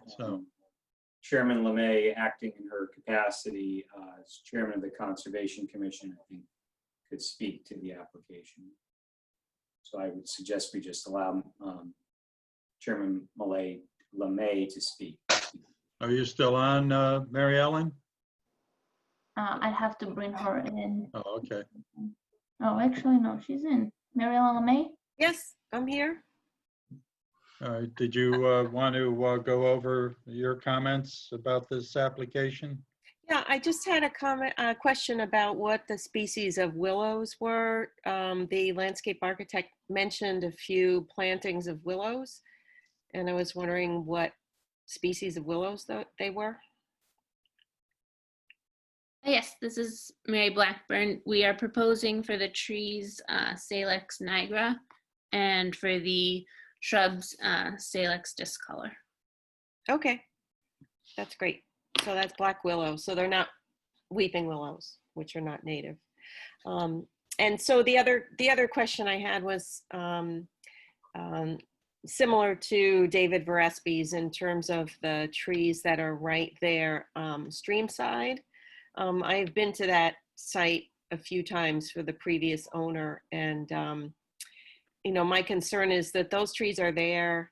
Chairman LeMay, acting in her capacity as Chairman of the Conservation Commission, I think, could speak to the application. So I would suggest we just allow Chairman LeMay to speak. Are you still on, Mary Ellen? I have to bring her in. Oh, okay. Oh, actually, no, she's in. Mary Ellen LeMay? Yes, I'm here. All right, did you want to go over your comments about this application? Yeah, I just had a question about what the species of willows were. The landscape architect mentioned a few plantings of willows, and I was wondering what species of willows they were. Yes, this is Mary Blackburn. We are proposing for the trees Salix nigra and for the shrubs Salix discolor. Okay, that's great. So that's black willow. So they're not weeping willows, which are not native. And so the other question I had was similar to David Verespi's in terms of the trees that are right there stream side. I've been to that site a few times for the previous owner, and you know, my concern is that those trees are there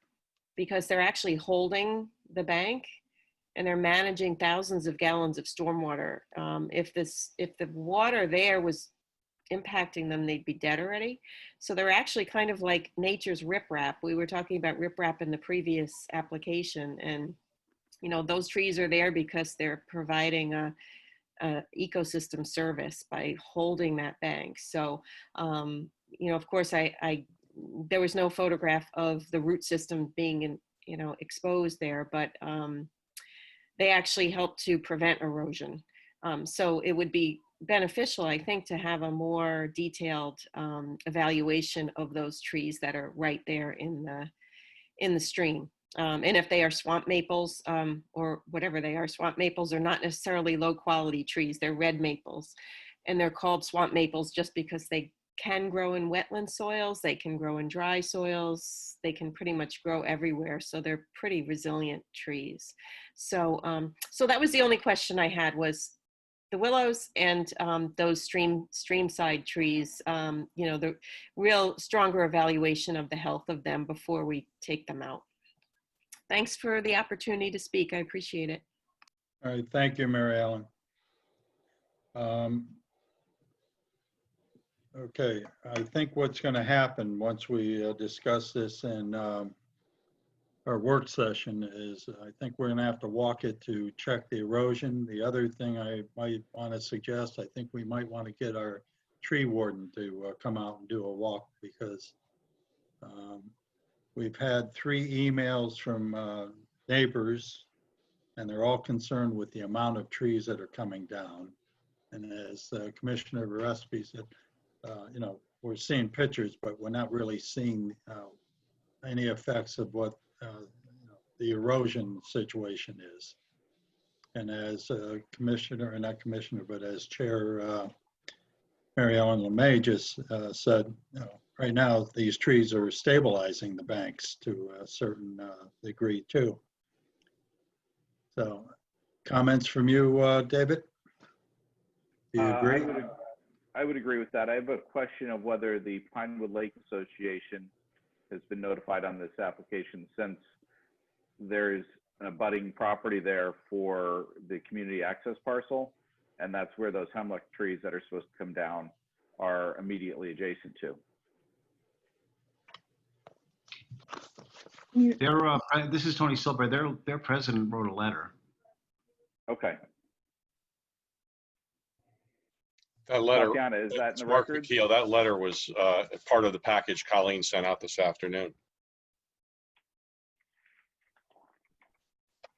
because they're actually holding the bank and they're managing thousands of gallons of stormwater. If the water there was impacting them, they'd be dead already. So they're actually kind of like nature's riprap. We were talking about riprap in the previous application, and you know, those trees are there because they're providing a ecosystem service by holding that bank. So you know, of course, there was no photograph of the root system being exposed there, but they actually help to prevent erosion. So it would be beneficial, I think, to have a more detailed evaluation of those trees that are right there in the stream. And if they are swamp maples or whatever they are, swamp maples are not necessarily low quality trees. They're red maples, and they're called swamp maples just because they can grow in wetland soils, they can grow in dry soils, they can pretty much grow everywhere. So they're pretty resilient trees. So so that was the only question I had, was the willows and those stream side trees, you know, the real stronger evaluation of the health of them before we take them out. Thanks for the opportunity to speak. I appreciate it. All right, thank you, Mary Ellen. Okay, I think what's going to happen once we discuss this in our work session is I think we're going to have to walk it to check the erosion. The other thing I might want to suggest, I think we might want to get our tree warden to come out and do a walk, because we've had 3 emails from neighbors, and they're all concerned with the amount of trees that are coming down. And as Commissioner Verespi said, you know, we're seeing pictures, but we're not really seeing any effects of what you know, the erosion situation is. And as Commissioner, or not Commissioner, but as Chair Mary Ellen LeMay just said, you know, right now these trees are stabilizing the banks to a certain degree too. So, comments from you, David? Do you agree? I would agree with that. I have a question of whether the Pinewood Lake Association has been notified on this application, since there's an abutting property there for the community access parcel, and that's where those hemlock trees that are supposed to come down are immediately adjacent to. This is Tony Silver. Their president wrote a letter. Okay. That letter, Tatiana, is that in the Mark record? McKeel, that letter was part of the package Colleen sent out this afternoon.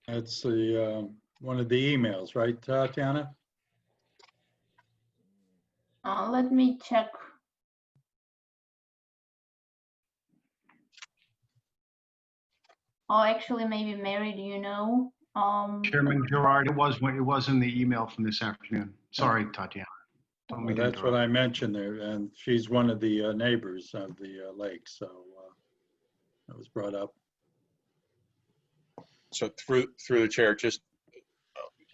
That's the one of the emails, right, Tatiana? Let me check. Oh, actually, maybe Mary, do you know? Chairman Gerard, it was in the email from this afternoon. Sorry, Tatiana. Well, that's what I mentioned there, and she's one of the neighbors of the lake, so that was brought up. So through the chair, just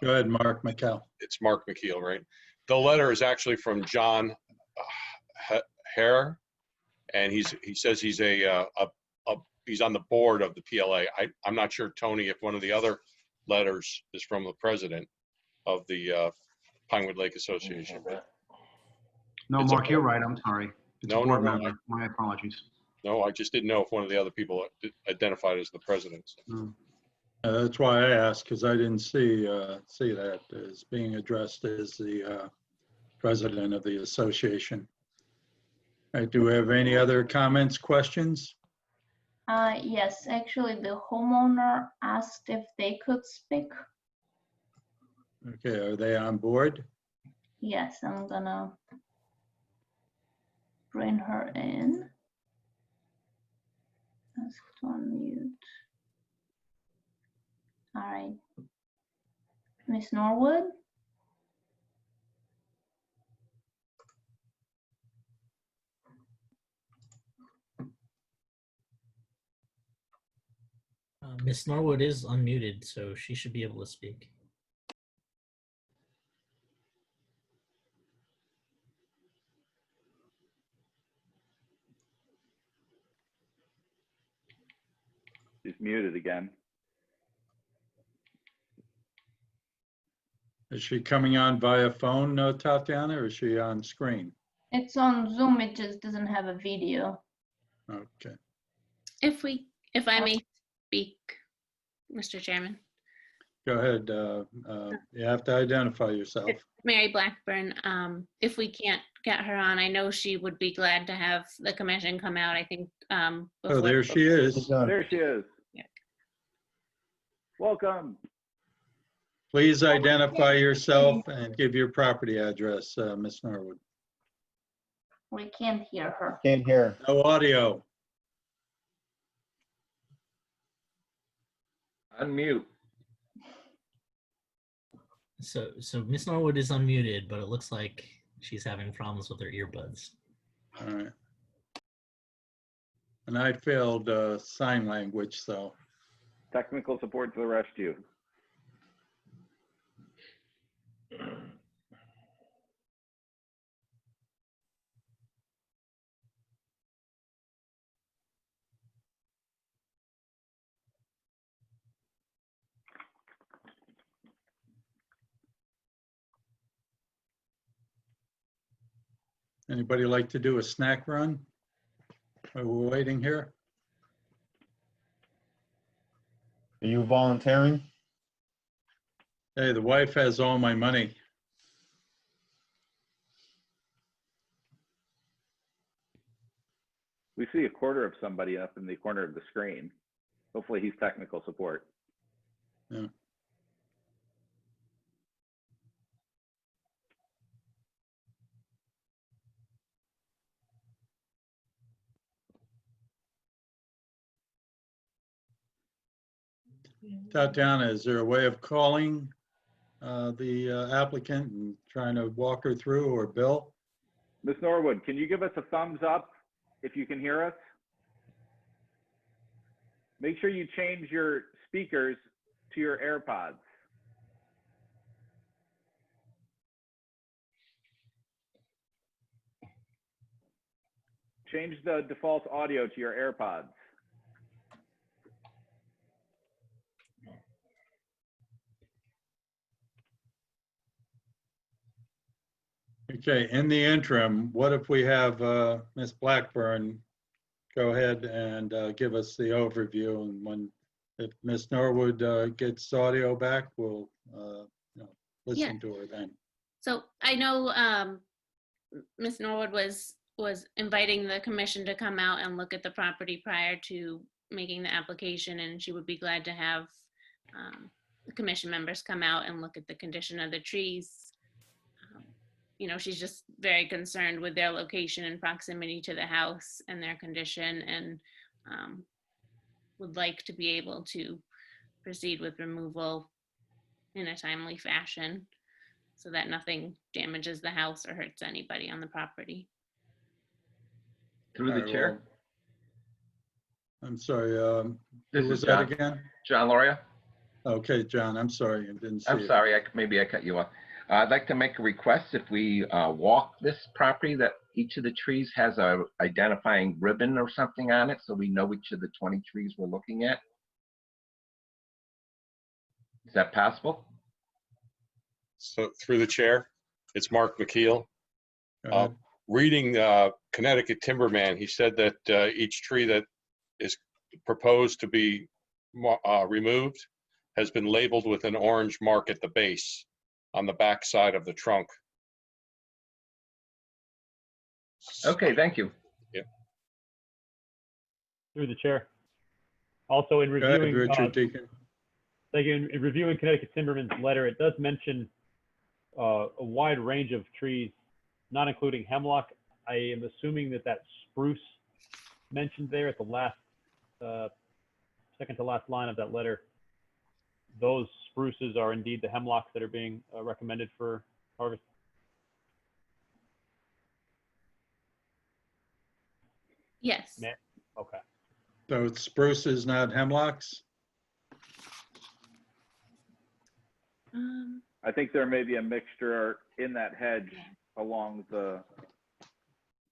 go ahead, Mark McKell. It's Mark McKeel, right? The letter is actually from John Hare, and he says he's he's on the board of the PLA. I'm not sure, Tony, if one of the other letters is from the president of the Pinewood Lake Association. No, Mark, you're right. I'm sorry. It's a board member. No. My apologies. No, I just didn't know if one of the other people identified as the president. That's why I asked, because I didn't see that as being addressed as the president of the association. All right, do we have any other comments, questions? Yes, actually, the homeowner asked if they could speak. Okay, are they on board? Yes, I'm gonna bring her in. Ask to unmute. All right. Miss Norwood? Miss Norwood is unmuted, so she should be able to speak. She's muted again. Is she coming on via phone, Tatiana, or is she on screen? It's on Zoom, it just doesn't have a video. Okay. If I may speak, Mr. Chairman. Go ahead. You have to identify yourself. It's Mary Blackburn. If we can't get her on, I know she would be glad to have the commission come out, I think. Oh, there she is. There she is. Yeah. Welcome. Please identify yourself and give your property address, Ms. Norwood. We can't hear her. Can't hear. No audio. Unmute. So Miss Norwood is unmuted, but it looks like she's having problems with her earbuds. All right. And I failed sign language, so. Technical support to the rescue. Anybody like to do a snack run while we're waiting here? Are you volunteering? Hey, the wife has all my money. We see a quarter of somebody up in the corner of the screen. Hopefully he's technical support. Yeah. Tatiana, is there a way of calling the applicant and trying to walk her through, or Bill? Ms. Norwood, can you give us a thumbs up if you can hear us? Make sure you change your speakers to your AirPods. Change the default audio to your AirPods. Okay, in the interim, what if we have Ms. Blackburn go ahead and give us the overview, and if Ms. Norwood gets audio back, we'll listen to her then. So I know Ms. Norwood was inviting the commission to come out and look at the property prior to making the application, and she would be glad to have the commission members come out and look at the condition of the trees. You know, she's just very concerned with their location and proximity to the house and their condition, and would like to be able to proceed with removal in a timely fashion so that nothing damages the house or hurts anybody on the property. Through the All right, chair. well, I'm sorry, This who was is that John. again? John Loria. Okay, John, I'm sorry, I didn't see I'm it. sorry, maybe I cut you off. I'd like to make a request if we walk this property that each of the trees has a identifying ribbon or something on it so we know which of the 20 trees we're looking at. Is that possible? So through the chair, it's Mark McKeel. Go ahead. Reading Connecticut Timberman, he said that each tree that is proposed to be removed has been labeled with an orange mark at the base on the back side of the trunk. Okay, thank you. Yeah. Through the chair. Also, in Go ahead, reviewing, Richard Deacon. thank you. In reviewing Connecticut Timberman's letter, it does mention a wide range of trees, not including hemlock. I am assuming that that spruce mentioned there at the last, second to last line of that letter, those spruces are indeed the hemlocks that are being recommended for harvest. Yes. Okay. So it's spruces, not hemlocks? I think there may be a mixture in that hedge along the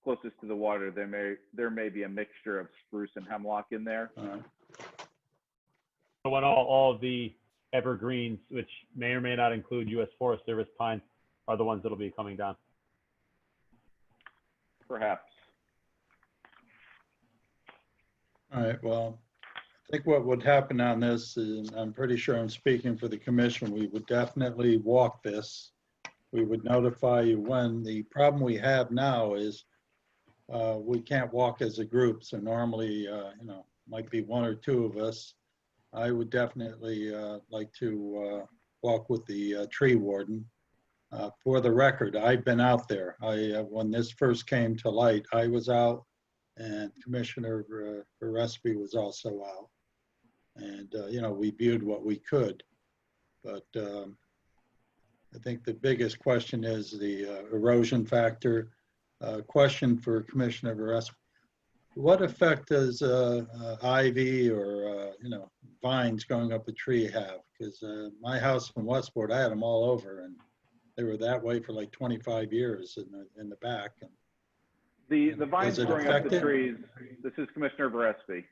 closest to the water. There may be a mixture of spruce and hemlock in there. So when all of the evergreens, which may or may not include U.S. Forest Service pines, are the ones that'll be coming down. Perhaps. All right, well, I think what would happen on this is, I'm pretty sure I'm speaking for the commission, we would definitely walk this. We would notify you when. The problem we have now is we can't walk as a group. So normally, might be one or two of us. I would definitely like to walk with the tree warden. For the record, I've been out there. When this first came to light, I was out, and Commissioner Gillespie was also out. And, we viewed what we could. But I think the biggest question is the erosion factor. Question for Commissioner Gillespie. What effect does ivy or, vines going up a tree have? Because my house in Westport, I had them all over, and they were that way for like 25 years in the back. And, The vines does it growing up affect the it? trees, this is Commissioner Gillespie.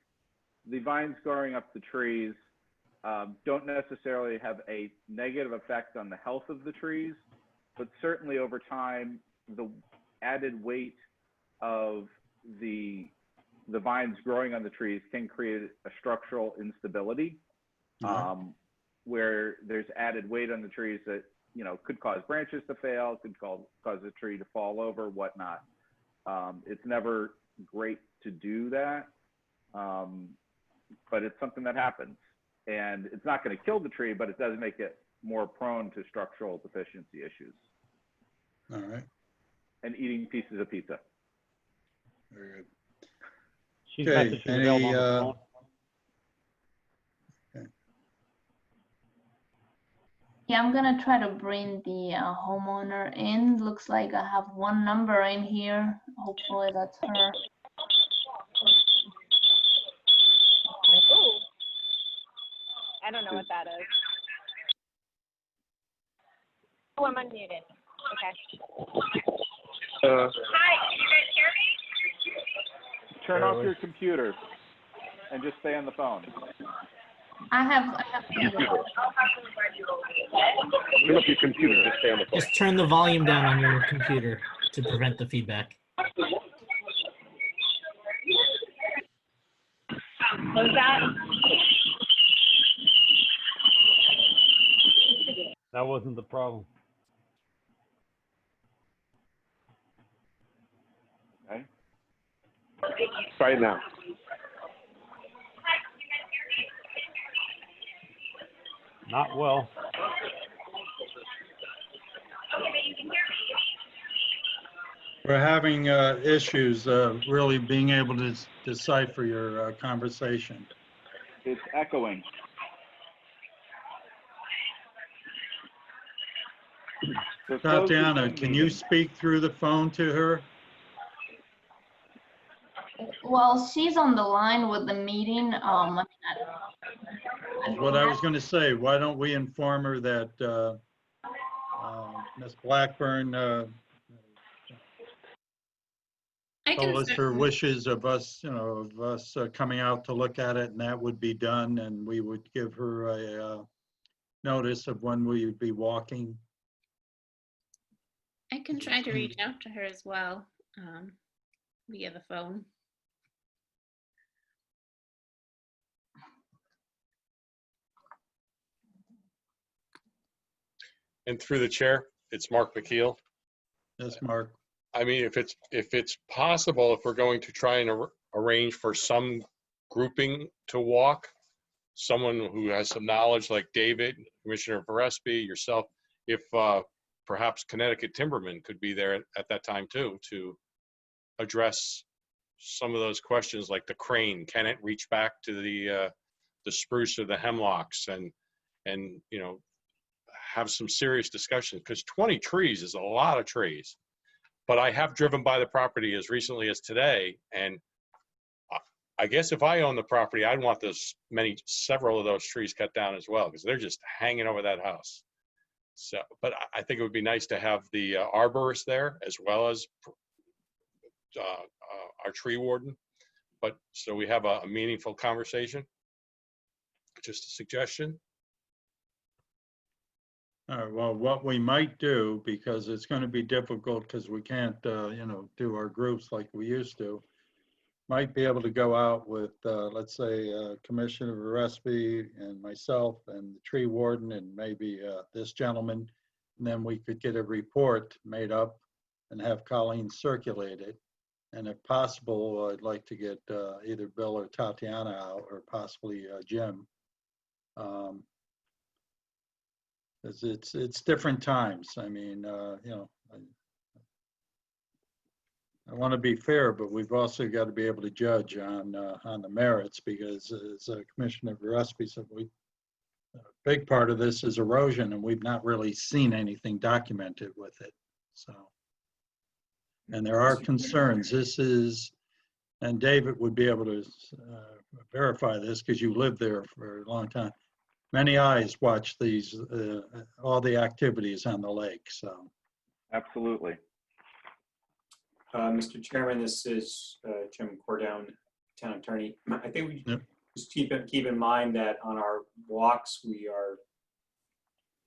The vines growing up the trees don't necessarily have a negative effect on the health of the trees, but certainly over time, the added weight of the vines growing on the trees can create a structural instability, where there's added weight on the trees that could cause branches to fail, could cause a tree to fall over, whatnot. It's never great to do that, but it's something that happens. And it's not going to kill the tree, but it does make it more prone to structural deficiency issues. all right, And eating pieces of pizza. very good. She's Okay, messaging available on the phone. Yeah, I'm gonna try to bring the homeowner in. Looks like I have one number in here. Hopefully that's her. I don't know what that is. Oh, I'm unmuted. Okay. Hi, can you guys hear me? Turn off your computer and just stay on the phone. I have. Turn off your computer, just stay on the phone. Just turn the volume down on your computer to prevent the feedback. What's that? That wasn't the problem. Okay. Try it now. Not well. We're having issues really being able to decipher your conversation. It's echoing. So close the Tatiana, Zoom can you meeting. speak through the phone to her? Well, she's on the line with the meeting. What I was going to say, why don't we inform her that Ms. Blackburn told us her wishes of us, coming out to look at it, and that would be done, and we would give her a notice of when we would be walking. I can try to reach out to her as well via the phone. And through the chair, it's Mark McKeel. Yes, Mark. I mean, if it's possible, if we're going to try and arrange for some grouping to walk, someone who has some knowledge like David, Commissioner Gillespie, yourself, if perhaps Connecticut Timberman could be there at that time too, to address some of those questions like the crane. Can it reach back to the spruce or the hemlocks, and you know, have some serious discussion, because 20 trees is a lot of trees. But I have driven by the property as recently as today, and I guess if I own the property, I'd want several of those trees cut down as well, because they're just hanging over that house. So, but I think it would be nice to have the arborist there as well as our tree warden, but so we have a meaningful conversation. Just a suggestion. All right, well, what we might do, because it's going to be difficult because we can't, you know, do our groups like we used to, might be able to go out with, let's say, Commissioner Verespi and myself and the tree warden and maybe this gentleman, and then we could get a report made up and have Colleen circulate it. And if possible, I'd like to get either Bill or Tatiana out, or possibly Jim. It's different times. I mean, you know, I want to be fair, but we've also got to be able to judge on the merits, because as Commissioner Verespi said, a big part of this is erosion, and we've not really seen anything documented with it. So, and there are concerns. This is, and David would be able to verify this because you lived there for a long time. Many eyes watch these, all the activities on the lake. So, Absolutely. Mr. Chairman, this is Jim Cordone, Town Attorney. I think we just keep in mind that on our walks, we are,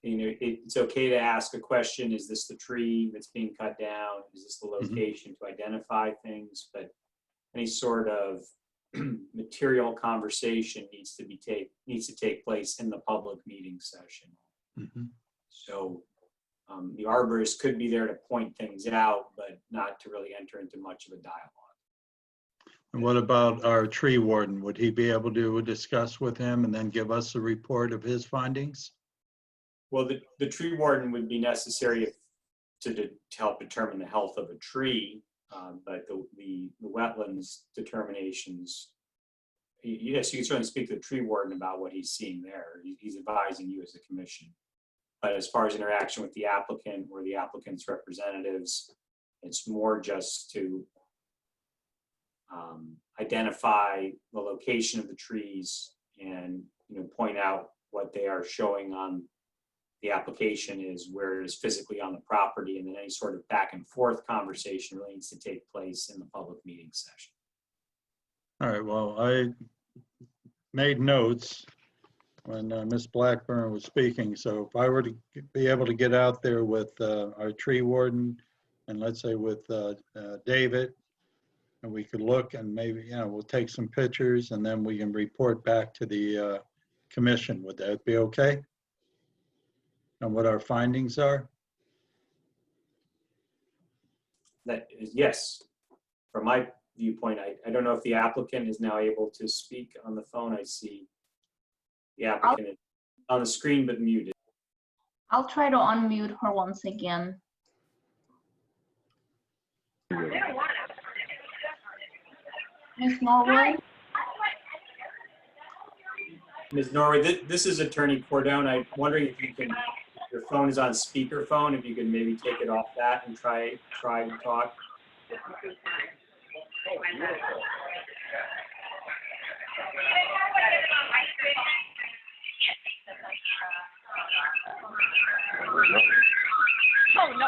you know, it's okay to ask a question. Is this the tree that's being cut down? Is this the location, to identify things? But any sort of material conversation needs to take place in the public meeting session. So the arborist could be there to point things out, but not to really enter into much of a dialogue. and what about our tree warden? Would he be able to discuss with him and then give us a report of his findings? Well, the tree warden would be necessary to help determine the health of a tree, but the wetlands determinations, yes, you can certainly speak to the tree warden about what he's seeing there. He's advising you as a commission. But as far as interaction with the applicant or the applicant's representatives, it's more just to identify the location of the trees and, you know, point out what they are showing on the application is where it is physically on the property, and then any sort of back and forth conversation really needs to take place in the public meeting session. All right, well, I made notes when Ms. Blackburn was speaking. So if I were to be able to get out there with our tree warden and let's say with David, and we could look and maybe, you know, we'll take some pictures and then we can report back to the commission. Would that be okay? And what our findings are? That is, yes. From my viewpoint, I don't know if the applicant is now able to speak on the phone. I see the applicant is on the screen but muted. I'll try to unmute her once again. Ms. Norway? Ms. Norwood, this is Attorney Cordone. I'm wondering if you can, your phone is on speakerphone, if you can maybe take it off that and try and talk.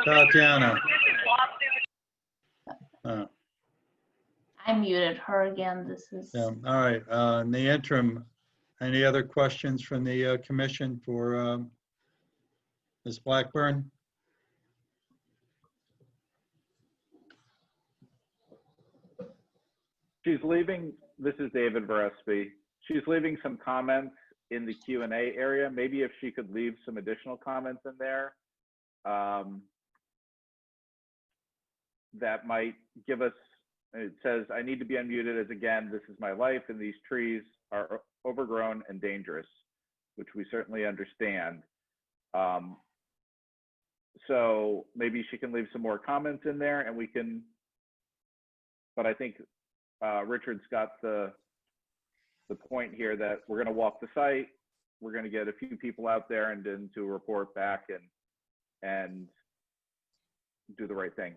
Tatiana. I muted her again. This is. Yeah, all right. In the interim, any other questions from the commission for Ms. Blackburn? She's leaving, this is David Verespi. She's leaving some comments in the Q&A area. Maybe if she could leave some additional comments in there, that might give us, it says, I need to be unmuted as again, this is my life and these trees are overgrown and dangerous, which we certainly understand. So maybe she can leave some more comments in there and we can, but I think Richard's got the point here that we're going to walk the site. We're going to get a few people out there and then to report back and do the right thing.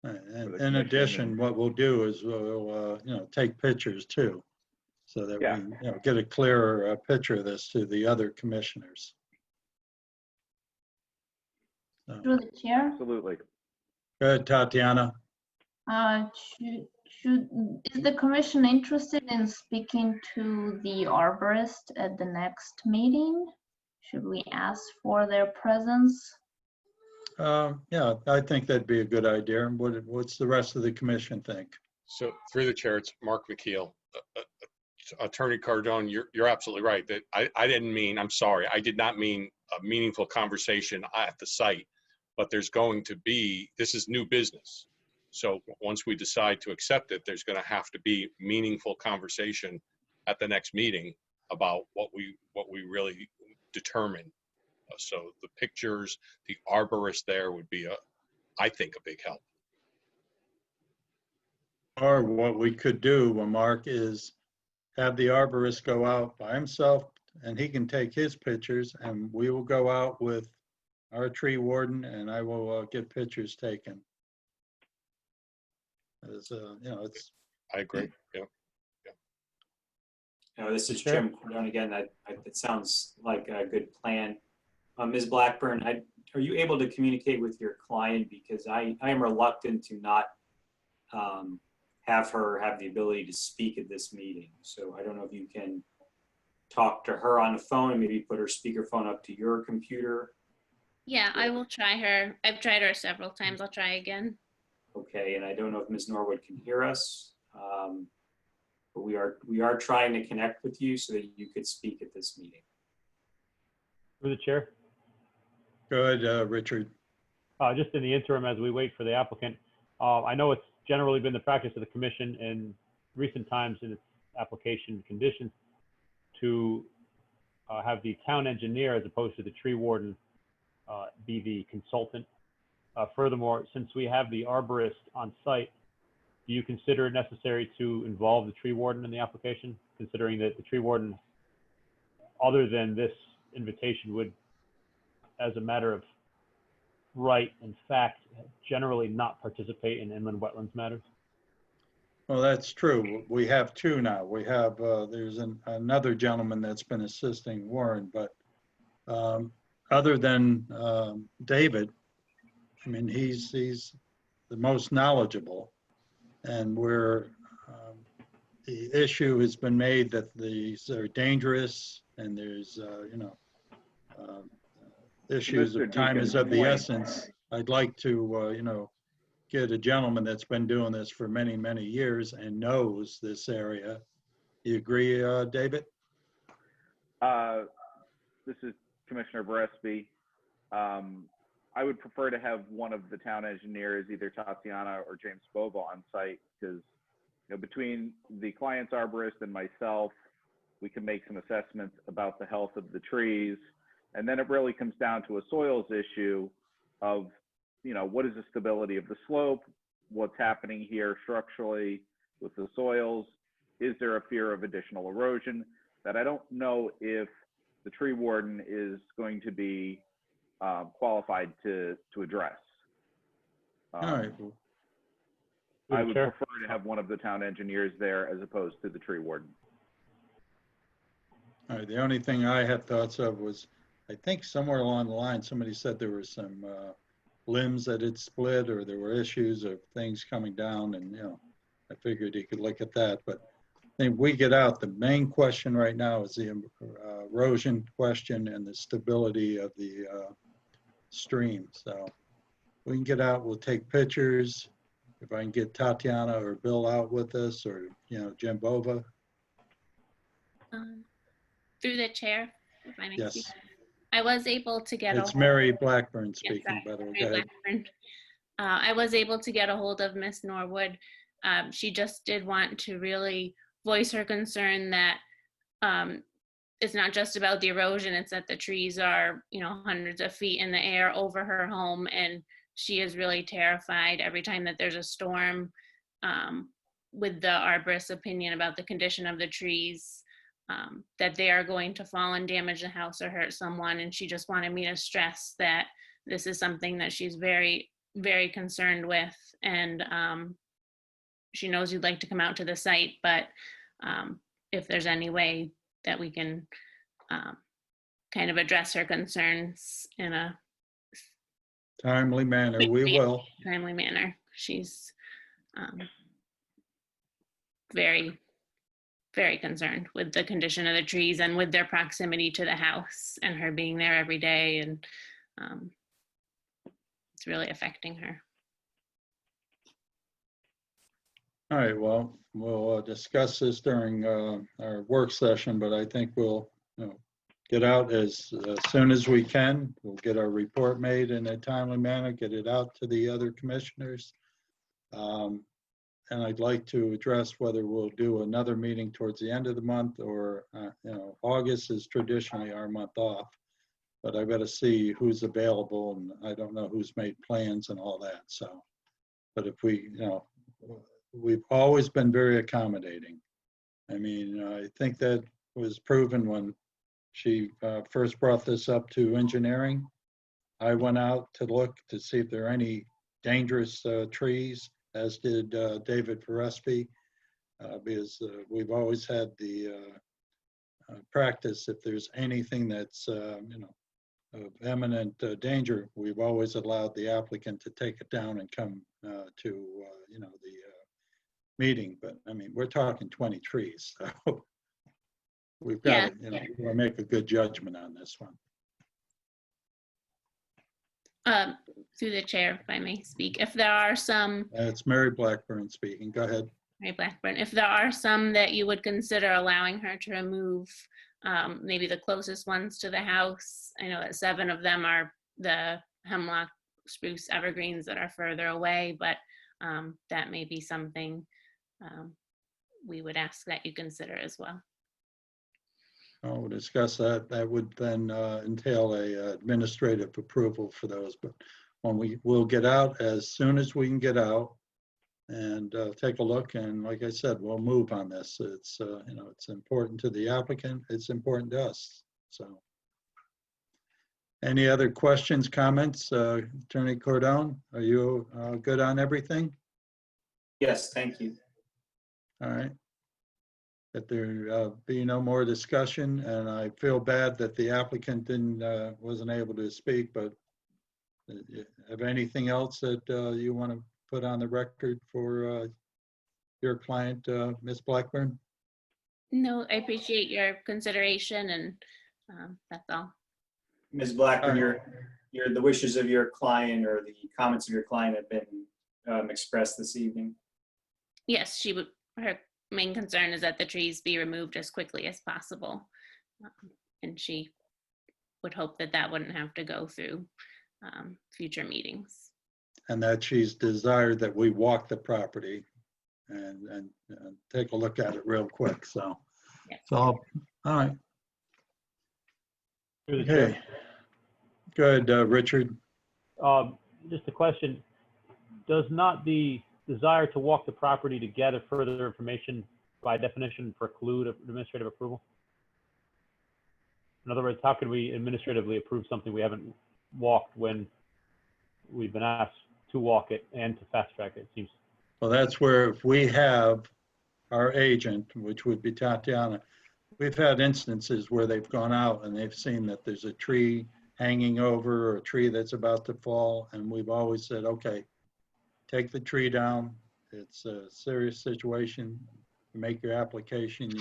And in addition, what we'll do is we'll, take pictures too, so that Yeah. we, get a clearer picture of this to the other commissioners. So, Through the chair, Absolutely. go ahead, Tatiana. is the commission interested in speaking to the arborist at the next meeting? Should we ask for their presence? Yeah, I think that'd be a good idea. And what's the rest of the commission think? So through the chair, it's Mark McKeel. Attorney Cardone, you're absolutely right. That I didn't mean, I'm sorry, I did not mean a meaningful conversation at the site, but there's going to be, this is new business. So once we decide to accept it, there's going to have to be meaningful conversation at the next meeting about what we really determine. So the pictures, the arborist there would be I think a big help. Or what we could do, Mark, is have the arborist go out by himself and he can take his pictures and we will go out with our tree warden and I will get pictures taken. As, it's. I agree. Yeah. This is Jim Cordone again. It sounds like a good plan. Ms. Blackburn, are you able to communicate with your client? Because I am reluctant to not have her have the ability to speak at this meeting. So I don't know if you can talk to her on the phone and maybe put her speakerphone up to your computer. Yeah, I will try her. I've tried her several times. I'll try again. Okay, and I don't know if Ms. Norwood can hear us, but we are trying to connect with you so that you could speak at this meeting. Through the chair. Go ahead, Richard. Just in the interim, as we wait for the applicant, I know it's generally been the practice of the commission in recent times in its application conditions to have the town engineer as opposed to the tree warden be the consultant. Furthermore, since we have the arborist on site, do you consider it necessary to involve the tree warden in the application, considering that the tree warden, other than this invitation, would, as a matter of right and fact, generally not participate in inland wetlands matters? Well, that's true. We have two now. We have, there's another gentleman that's been assisting Warren, but other than David, I mean, he's the most knowledgeable, and the issue has been made that these are dangerous, and there's issues of time is of the essence. I'd like to get a gentleman that's been doing this for many, many years and knows this area. You agree, David? This is Commissioner Varespi. I would prefer to have one of the town engineers, either Tatiana or James Bova, on site, because between the client's arborist and myself, we can make some assessments about the health of the trees. And then it really comes down to a soils issue of, what is the stability of the slope? What's happening here structurally with the soils? Is there a fear of additional erosion that I don't know if the tree warden is going to be qualified to address? All right. I would prefer to have one of the town engineers there as opposed to the tree warden. All right. The only thing I had thoughts of was, I think somewhere along the line, somebody said there were some limbs that had split, or there were issues of things coming down, and I figured he could look at that. But I think we get out, the main question right now is the erosion question and the stability of the stream. So we can get out, we'll take pictures. If I can get Tatiana or Bill out with us, or Jim Bova. Through the chair, if I may Yes. speak. I was able to get It's Mary Blackburn speaking, Yes, by the way. Mary Go ahead. Blackburn. I was able to get a hold of Miss Norwood. She just did want to really voice her concern that it's not just about the erosion, it's that the trees are, you know, hundreds of feet in the air over her home, and she is really terrified every time that there's a storm, with the arborist's opinion about the condition of the trees, that they are going to fall and damage the house or hurt someone. And she just wanted me to stress that this is something that she's very, very concerned with. And she knows you'd like to come out to the site, but if there's any way that we can kind of address her concerns in a Timely manner, we will. timely manner. She's very, very concerned with the condition of the trees and with their proximity to the house and her being there every day. And it's really affecting her. All right, well, we'll discuss this during our work session, but I think we'll, you know, get out as soon as we can. We'll get our report made in a timely manner, get it out to the other commissioners. And I'd like to address whether we'll do another meeting towards the end of the month or, you know, August is traditionally our month off, but I've got to see who's available, and I don't know who's made plans and all that. So, but if we, you know, we've always been very accommodating. I mean, I think that was proven when she first brought this up to engineering. I went out to look to see if there are any dangerous trees, as did David Forespi, because we've always had the practice, if there's anything that's, you know, of eminent danger, we've always allowed the applicant to take it down and come to, you know, the meeting. But I mean, we're talking 20 trees, so we've got to, you know, we'll make a good judgment on this one. Through the chair, if I may speak, if there are some. It's Mary Blackburn speaking. Go ahead. Mary Blackburn, if there are some that you would consider allowing her to remove, maybe the closest ones to the house. I know that 7 of them are the hemlock, spruce, evergreens that are further away, but that may be something we would ask that you consider as well. We'll discuss that. That would then entail a administrative approval for those. But when we'll get out as soon as we can get out and take a look. And like I said, we'll move on this. It's you know, it's important to the applicant. It's important to us. So, any other questions, comments, Attorney Cordone? Are you good on everything? Yes, thank you. All right. That there be no more discussion, and I feel bad that the applicant wasn't able to speak, but have anything else that you want to put on the record for your client, Ms. Blackburn? No, I appreciate your consideration, and that's all. Ms. Blackburn, the wishes of your client or the comments of your client have been expressed this evening. Yes, her main concern is that the trees be removed as quickly as possible. And she would hope that that wouldn't have to go through future meetings. And that she's desired that we walk the property and take a look at it real quick. So, yeah. So all right. Okay. Good, Richard. Just a question. Does not the desire to walk the property to gather further information by definition preclude administrative approval? In other words, how can we administratively approve something we haven't walked when we've been asked to walk it and to fast track it, it seems? Well, that's where if we have our agent, which would be Tatiana, we've had instances where they've gone out and they've seen that there's a tree hanging over or a tree that's about to fall. And we've always said, okay, take the tree down. It's a serious situation. You make your application,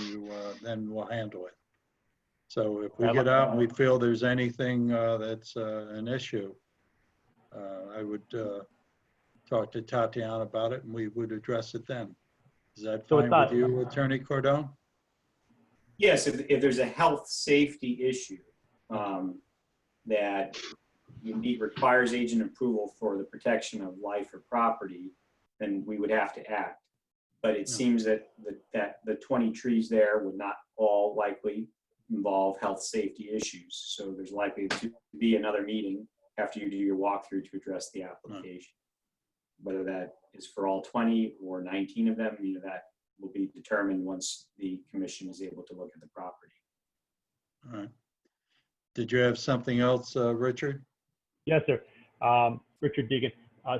then we'll handle it. So if we get out and we feel there's anything that's an issue, I would talk to Tatiana about it and we would address it then. Is that fine with you, Attorney Cordone? Yes, if there's a health safety issue that indeed requires agent approval for the protection of life or property, then we would have to act. But it seems that the 20 trees there would not all likely involve health safety issues. So there's likely to be another meeting after you do your walkthrough to address the application. Whether that is for all 20 or 19 of them, that will be determined once the commission is able to look at the property. All right. Did you have something else, Richard? Yes, sir. Richard Deegan.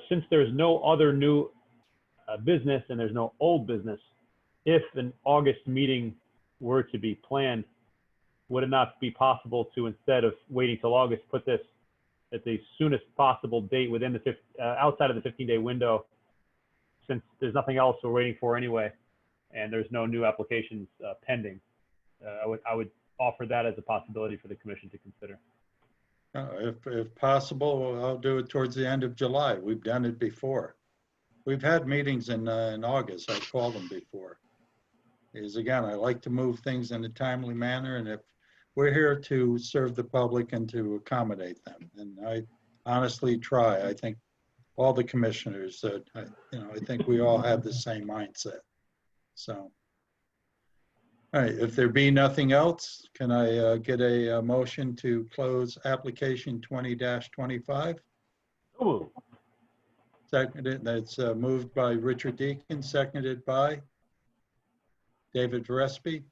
Since there's no other new business and there's no old business, if an August meeting were to be planned, would it not be possible to, instead of waiting till August, put this at the soonest possible date within the outside of the 15-day window, since there's nothing else we're waiting for anyway, and there's no new applications pending? I would offer that as a possibility for the commission to consider. If possible, I'll do it towards the end of July. We've done it before. We've had meetings in August. I've called them before. Because again, I like to move things in a timely manner, and if we're here to serve the public and to accommodate them, and I honestly try. I think all the commissioners, I think we all have the same mindset. So, all right, if there be nothing else, can I get a motion to close application 20-25? Ooh. Seconded, that's moved by Richard Deacon, seconded by David Verespi.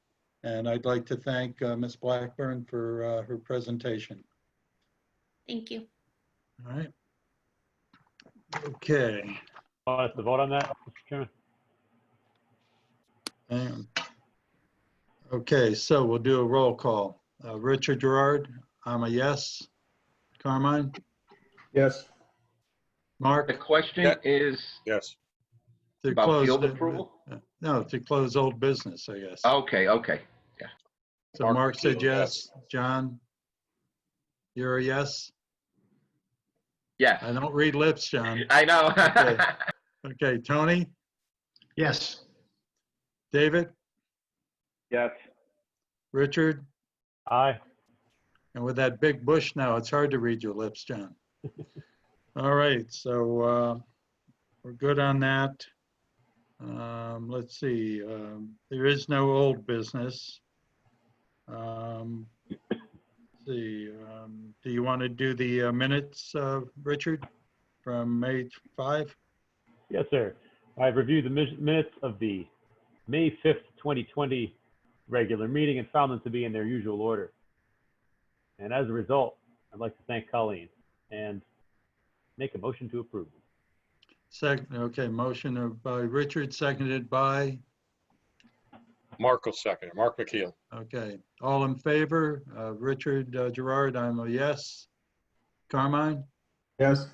And I'd like to thank Ms. Blackburn for her presentation. Thank you. All right. Okay. Want us to vote on that, Mr. Chairman? Okay, so we'll do a roll call. Richard Gerard, I'm a yes. Carmine? Yes. Mark? The question is Yes. To about close field the- approval? No, to close old business, I guess. Okay, okay. Yeah. So Mark said yes. John? You're a yes? Yes. I don't read lips, John. I know. Okay. Okay, Tony? Yes. David? Yes. Richard? Aye. And with that big bush now, it's hard to read your lips, John. All right, so we're good on that. Let's see, there is no old business. Let's see, do you want to do the minutes, Richard, from May 5? Yes, sir. I've reviewed the minutes of the May 5th, 2020 regular meeting and found them to be in their usual order. And as a result, I'd like to thank Colleen and make a motion to approve. Second, okay, motion by Richard, seconded by, Mark will second it. Mark McKeel. okay, all in favor? Richard Gerard, I'm a yes. Carmine? Yes.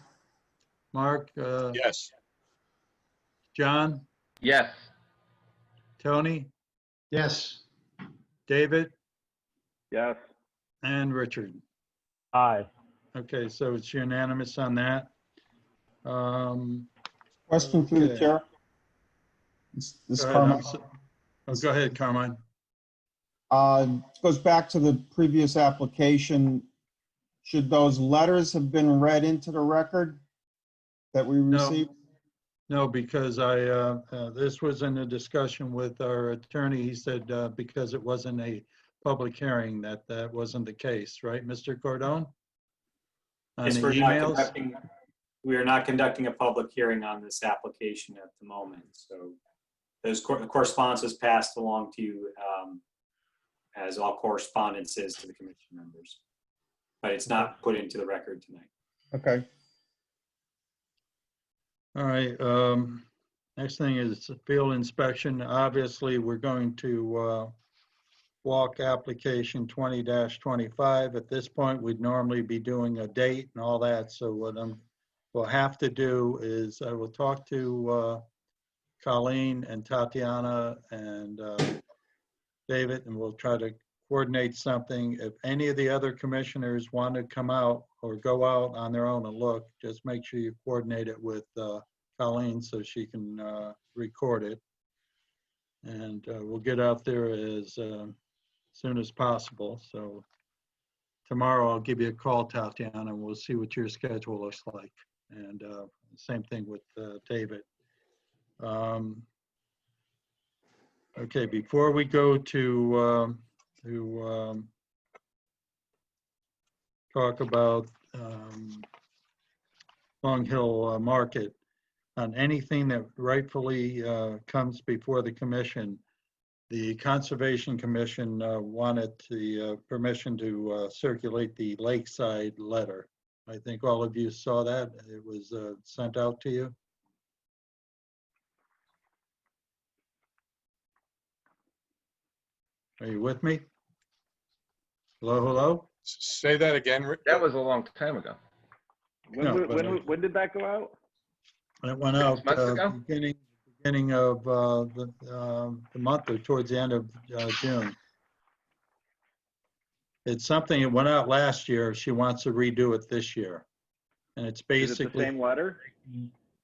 Mark? Yes. John? Yes. Tony? Yes. David? Yes. And Richard. Aye. Okay, so it's unanimous on that. Question through the Okay. chair. This Go ahead, Carmine. go ahead, Carmine. Goes back to the previous application. Should those letters have been read into the record that we No. received? No, because this was in a discussion with our attorney. He said because it wasn't a public hearing, that wasn't the case, right, Mr. Cordone? On Yes, the emails? we are not conducting a public hearing on this application at the moment. So those correspondence is passed along to you as all correspondence is to the commission members. But it's not put into the record tonight. Okay. All right, next thing is field inspection. Obviously, we're going to walk application 20-25. At this point, we'd normally be doing a date and all that. So what we'll have to do is I will talk to Colleen and Tatiana and David, and we'll try to coordinate something. If any of the other commissioners want to come out or go out on their own and look, just make sure you coordinate it with Colleen so she can record it. And we'll get out there as soon as possible. So tomorrow I'll give you a call, Tatiana, and we'll see what your schedule looks like. And same thing with David. Okay, before we go to to talk about Long Hill Market on anything that rightfully comes before the commission. The Conservation Commission wanted the permission to circulate the lakeside letter. I think all of you saw that. It was sent out to you. Are you with me? Hello, hello? Say that again, Rick. That was a long time ago. No, but When did that go out? it went out months ago? beginning of the month or towards the end of June. It's something that went out last year. She wants to redo it this year. And it's Is it the basically same letter?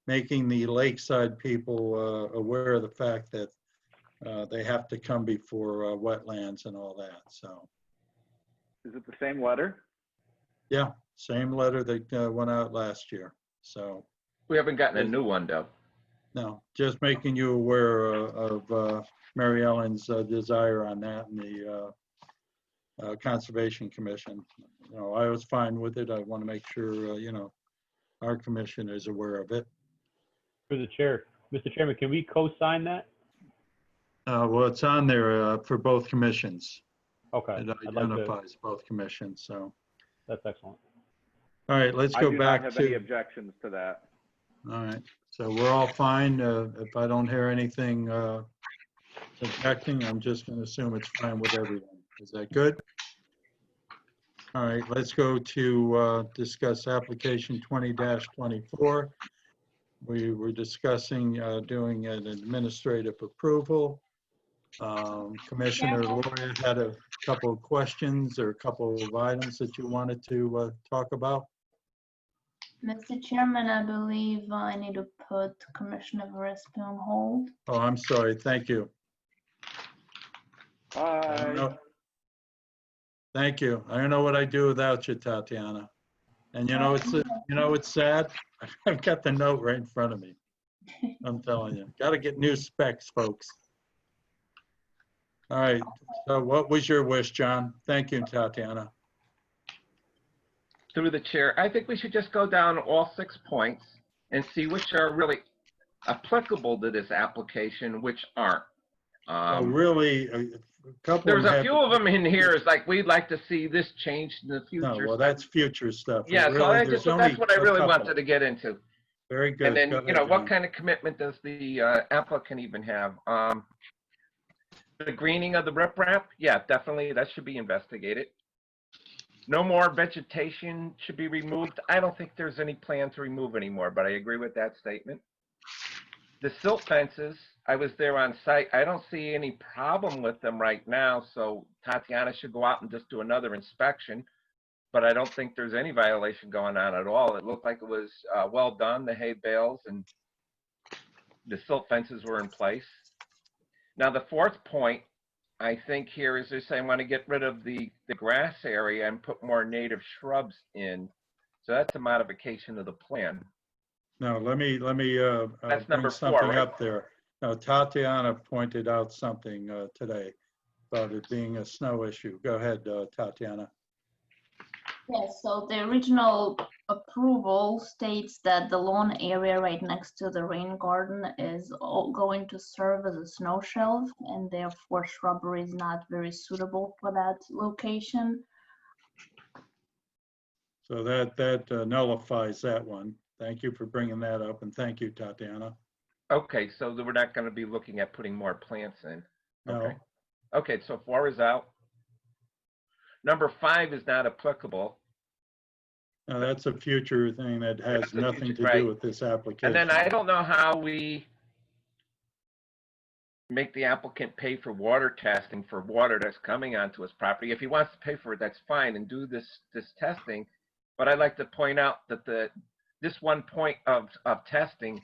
making the lakeside people aware of the fact that they have to come before wetlands and all that. So, Is it the same letter? yeah, same letter that went out last year. So, We haven't gotten a new one though. no, just making you aware of Mary Ellen's desire on that and the Conservation Commission. You know, I was fine with it. I want to make sure, you know, our commission is aware of it. For the chair, Mr. Chairman, can we co-sign that? Well, it's on there for both commissions. Okay. It I'd like to- identifies both commissions, so. That's excellent. All right, let's I go do not back have any to, objections to that. all right, so we're all fine. If I don't hear anything objecting, I'm just going to assume it's fine with everyone. Is that good? All right, let's go to discuss application 20-24. We were discussing doing an administrative approval. Commissioner Loria had a couple of questions or a couple of items that you wanted to talk about. Mr. Chairman, I believe I need to put Commissioner Verespi on hold. Oh, I'm sorry. Thank you. I don't Bye. know. Thank you. I don't know what I'd do without you, Tatiana. And you know, it's sad. I've got the note right in front of me. I'm telling you, got to get new specs, folks. All right. So what was your wish, John? Thank you, Tatiana. Through the chair, I think we should just go down all 6 points and see which are really applicable to this application, which aren't. Well, really, a couple There's of them a have- few of them in here is like, we'd like to see this changed in the future. No, well, that's future stuff. Yeah, so Really, I there's just, that's only what I a really couple. wanted to get into. Very good. And then, Go you know, ahead, what John. kind of commitment does the applicant even have? The greening of the riprap, yeah, definitely, that should be investigated. No more vegetation should be removed. I don't think there's any plan to remove anymore, but I agree with that statement. The silt fences, I was there on site. I don't see any problem with them right now, so Tatiana should go out and just do another inspection. But I don't think there's any violation going on at all. It looked like it was well done, the hay bales and the silt fences were in place. Now, the fourth point, I think here is they're saying want to get rid of the grass area and put more native shrubs in. So that's a modification of the plan. No, let me That's bring number 4, something right? up there. Now, Tatiana pointed out something today about it being a snow issue. Go ahead, Tatiana. Yes, so the original approval states that the lawn area right next to the rain garden is going to serve as a snow shelf, and therefore shrubbery is not very suitable for that location. So that nullifies that one. Thank you for bringing that up, and thank you, Tatiana. Okay, so we're not going to be looking at putting more plants in. No. Okay. Okay, so 4 is out. Number 5 is not applicable. Now, that's a future thing that has That's a nothing future- to right. do with this application. And then I don't know how we make the applicant pay for water testing for water that's coming onto his property. If he wants to pay for it, that's fine, and do this testing. But I'd like to point out that this one point of testing,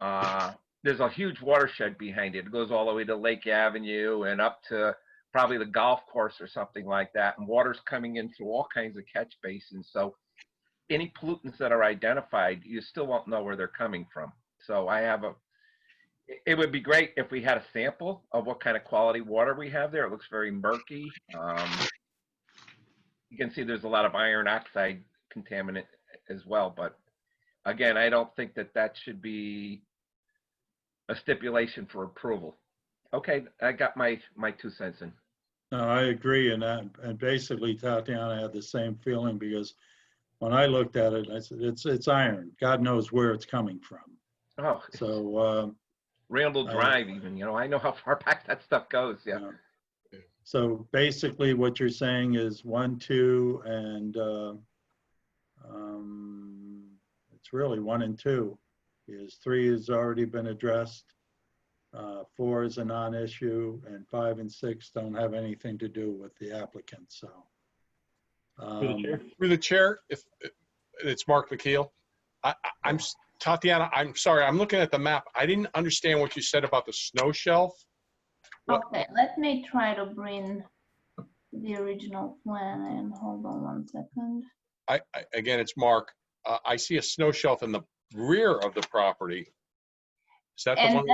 there's a huge watershed behind it. It goes all the way to Lake Avenue and up to probably the golf course or something like that. And water's coming in through all kinds of catch basins. So any pollutants that are identified, you still won't know where they're coming from. So I have It would be great if we had a sample of what kind of quality water we have there. It looks very murky. You can see there's a lot of iron oxide contaminant as well, but again, I don't think that that should be a stipulation for approval. Okay, I got my 2 cents in. No, I agree, and basically Tatiana had the same feeling because when I looked at it, I said, it's iron. God knows where it's coming from. Oh, So, Randall Drive even, you know, I know how far back that stuff goes, yeah. So basically what you're saying is 1, 2, and it's really 1 and 2. Is 3 has already been addressed. 4 is a non-issue, and 5 and 6 don't have anything to do with the applicant. So, Through the chair, if it's Mark McKeel, I'm Tatiana. I'm sorry. I'm looking at the map. I didn't understand what you said about the snow shelf. Okay, let me try to bring the original plan in. Hold on 1 second. Again, it's Mark. I see a snow shelf in the rear of the property. Is that the one?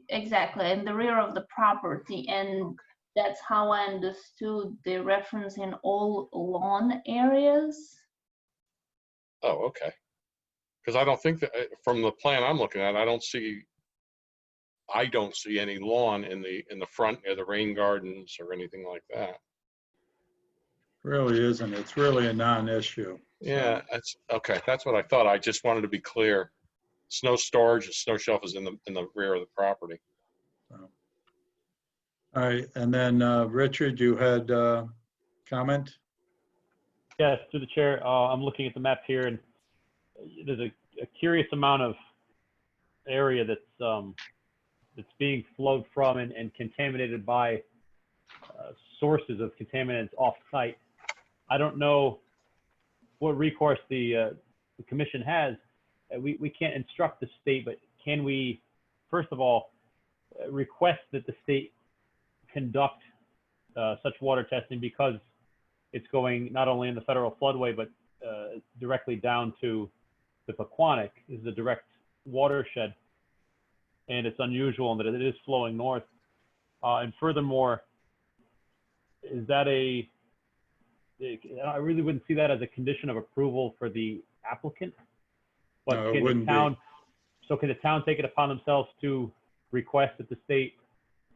Exactly, in the rear of the property, and that's how I understood the reference in all lawn areas. Oh, okay. Because I don't think that from the plan I'm looking at, I don't see any lawn in the front near the rain gardens or anything like that. really isn't. It's really a non-issue. Yeah, that's okay. That's what I thought. I just wanted to be clear. Snow storage, the snow shelf is in the rear of the property. So. All right, and then Richard, you had comment? Yes, through the chair. I'm looking at the map here, and there's a curious amount of area that's being flowed from and contaminated by sources of contaminants off-site. I don't know what recourse the commission has. We can't instruct the state, but can we, first of all, request that the state conduct such water testing, because it's going not only in the federal floodway, but directly down to the Pequannock is the direct watershed. And it's unusual in that it is flowing north. And furthermore, is that I really wouldn't see that as a condition of approval for the applicant. But No, it can wouldn't the town, be. so can the town take it upon themselves to request that the state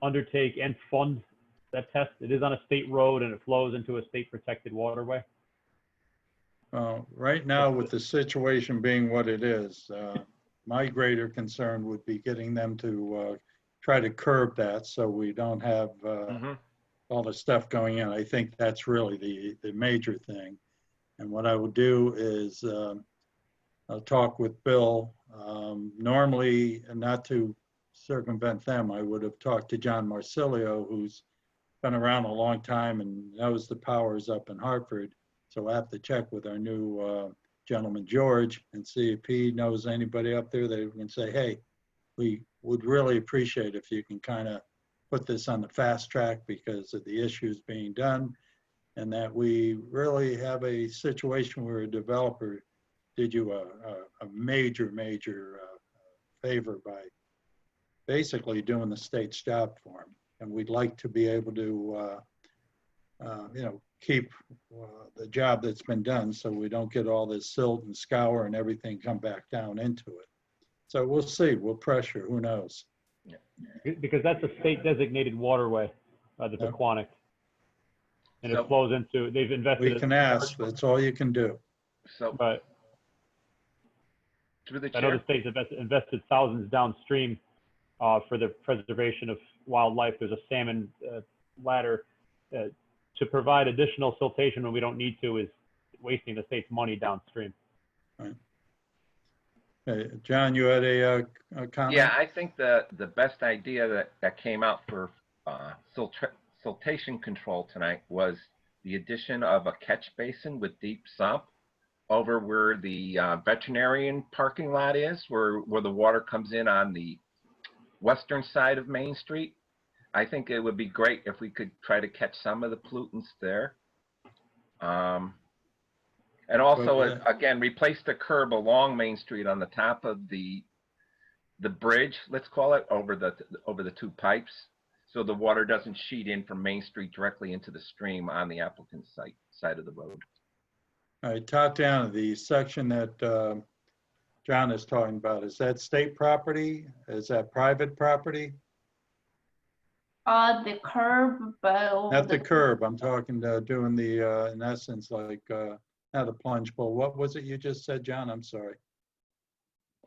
undertake and fund that test? It is on a state road and it flows into a state protected waterway. Right now, with the situation being what it is, my greater concern would be getting them to try to curb that so we don't have all the stuff going in. I think that's really the major thing. And what I will do is I'll talk with Bill. Normally, and not to circumvent them, I would have talked to John Marsilio, who's been around a long time and knows the powers up in Hartford. So I have to check with our new gentleman, George, and see if he knows anybody up there that can say, hey, we would really appreciate if you can kind of put this on the fast track because of the issues being done, and that we really have a situation where a developer did you a major favor by basically doing the state's job for him. And we'd like to be able to, keep the job that's been done so we don't get all this silt and scour and everything come back down into it. So we'll see, we'll pressure, who knows? Because that's a state designated waterway, the Pequannock. And it flows into, they've invested. We can ask, that's all you can do. So, but through the I know chair, the state's invested thousands downstream for the preservation of wildlife. There's a salmon ladder. To provide additional siltation when we don't need to is wasting the state's money downstream. Right. Okay. John, you had a comment? yeah, I think the best idea that came out for siltation control tonight was the addition of a catch basin with deep sump over where the veterinarian parking lot is, where the water comes in on the western side of Main Street. I think it would be great if we could try to catch some of the pollutants there. And also, again, replace the curb along Main Street on the top of the the bridge, let's call it, over the two pipes, so the water doesn't sheet in from Main Street directly into the stream on the applicant's side of the road. All right, Tatiana, the section that John is talking about, is that state property? Is that private property? The curb, Not the curb, I'm talking doing the, in essence, like, not a plunge pool. What was it you just said, John? I'm sorry.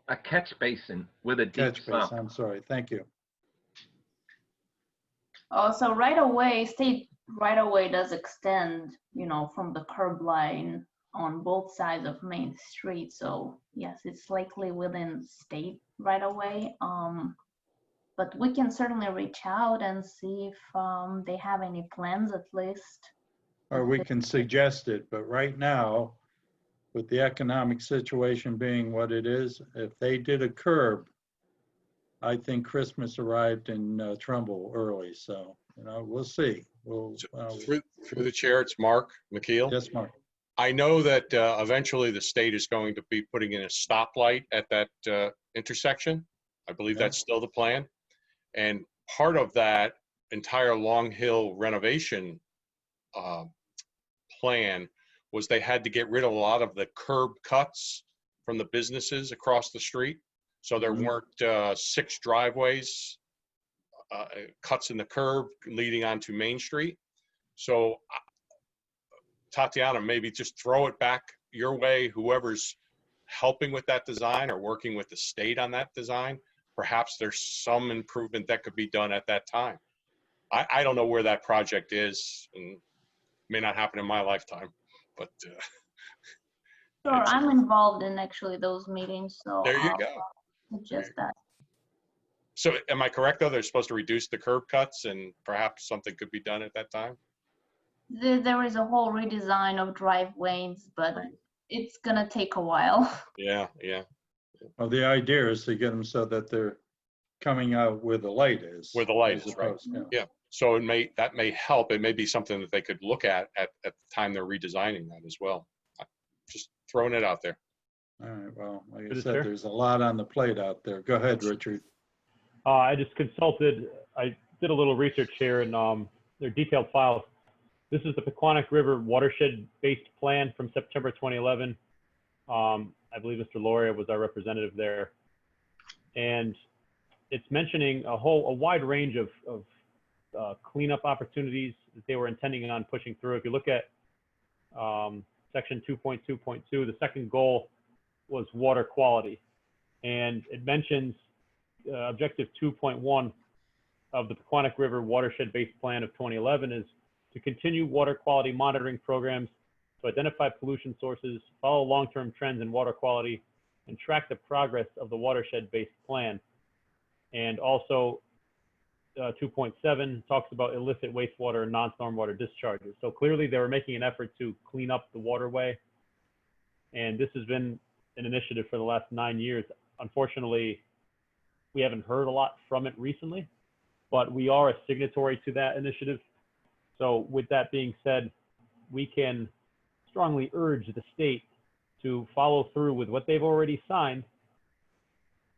A catch basin with a deep Catch basin, sump. I'm sorry, thank you. so right away, state right away does extend, from the curb line on both sides of Main Street. So yes, it's likely within state right away. But we can certainly reach out and see if they have any plans at least. Or we can suggest it, but right now, with the economic situation being what it is, if they did a curb, I think Christmas arrived in Trumbull early, so, we'll see. We'll, Through the chair, it's Mark McKeel. yes, Mark. I know that eventually the state is going to be putting in a stoplight at that intersection. I believe that's still the plan. And part of that entire Long Hill renovation plan was they had to get rid of a lot of the curb cuts from the businesses across the street. So there weren't 6 driveways, cuts in the curb leading onto Main Street. So Tatiana, maybe just throw it back your way, whoever's helping with that design or working with the state on that design. Perhaps there's some improvement that could be done at that time. I don't know where that project is, and may not happen in my lifetime, but Sure, I'm involved in actually those meetings, so there you I'll go. suggest that. So am I correct, though? They're supposed to reduce the curb cuts and perhaps something could be done at that time? There is a whole redesign of driveways, but it's gonna take a while. Yeah, yeah. Well, the idea is to get them so that they're coming out where the light is. Where the light as is, right? opposed, Yeah. So that may help. It may be something that they could look at the time they're redesigning that as well. Just throwing it out there. All right, well, like I Good, said, sir. there's a lot on the plate out there. Go ahead, Richard. I just consulted, I did a little research here in their detailed files. This is the Pequannock River watershed-based plan from September 2011. I believe Mr. Loria was our representative there. And it's mentioning a wide range of cleanup opportunities that they were intending on pushing through. If you look at section 2.2.2, the second goal was water quality. And it mentions objective 2.1 of the Pequannock River watershed-based plan of 2011 is to continue water quality monitoring programs to identify pollution sources, follow long-term trends in water quality, and track the progress of the watershed-based plan. And also 2.7 talks about illicit wastewater and non-stormwater discharges. So clearly they were making an effort to clean up the waterway. And this has been an initiative for the last 9 years. Unfortunately, we haven't heard a lot from it recently, but we are a signatory to that initiative. So with that being said, we can strongly urge the state to follow through with what they've already signed,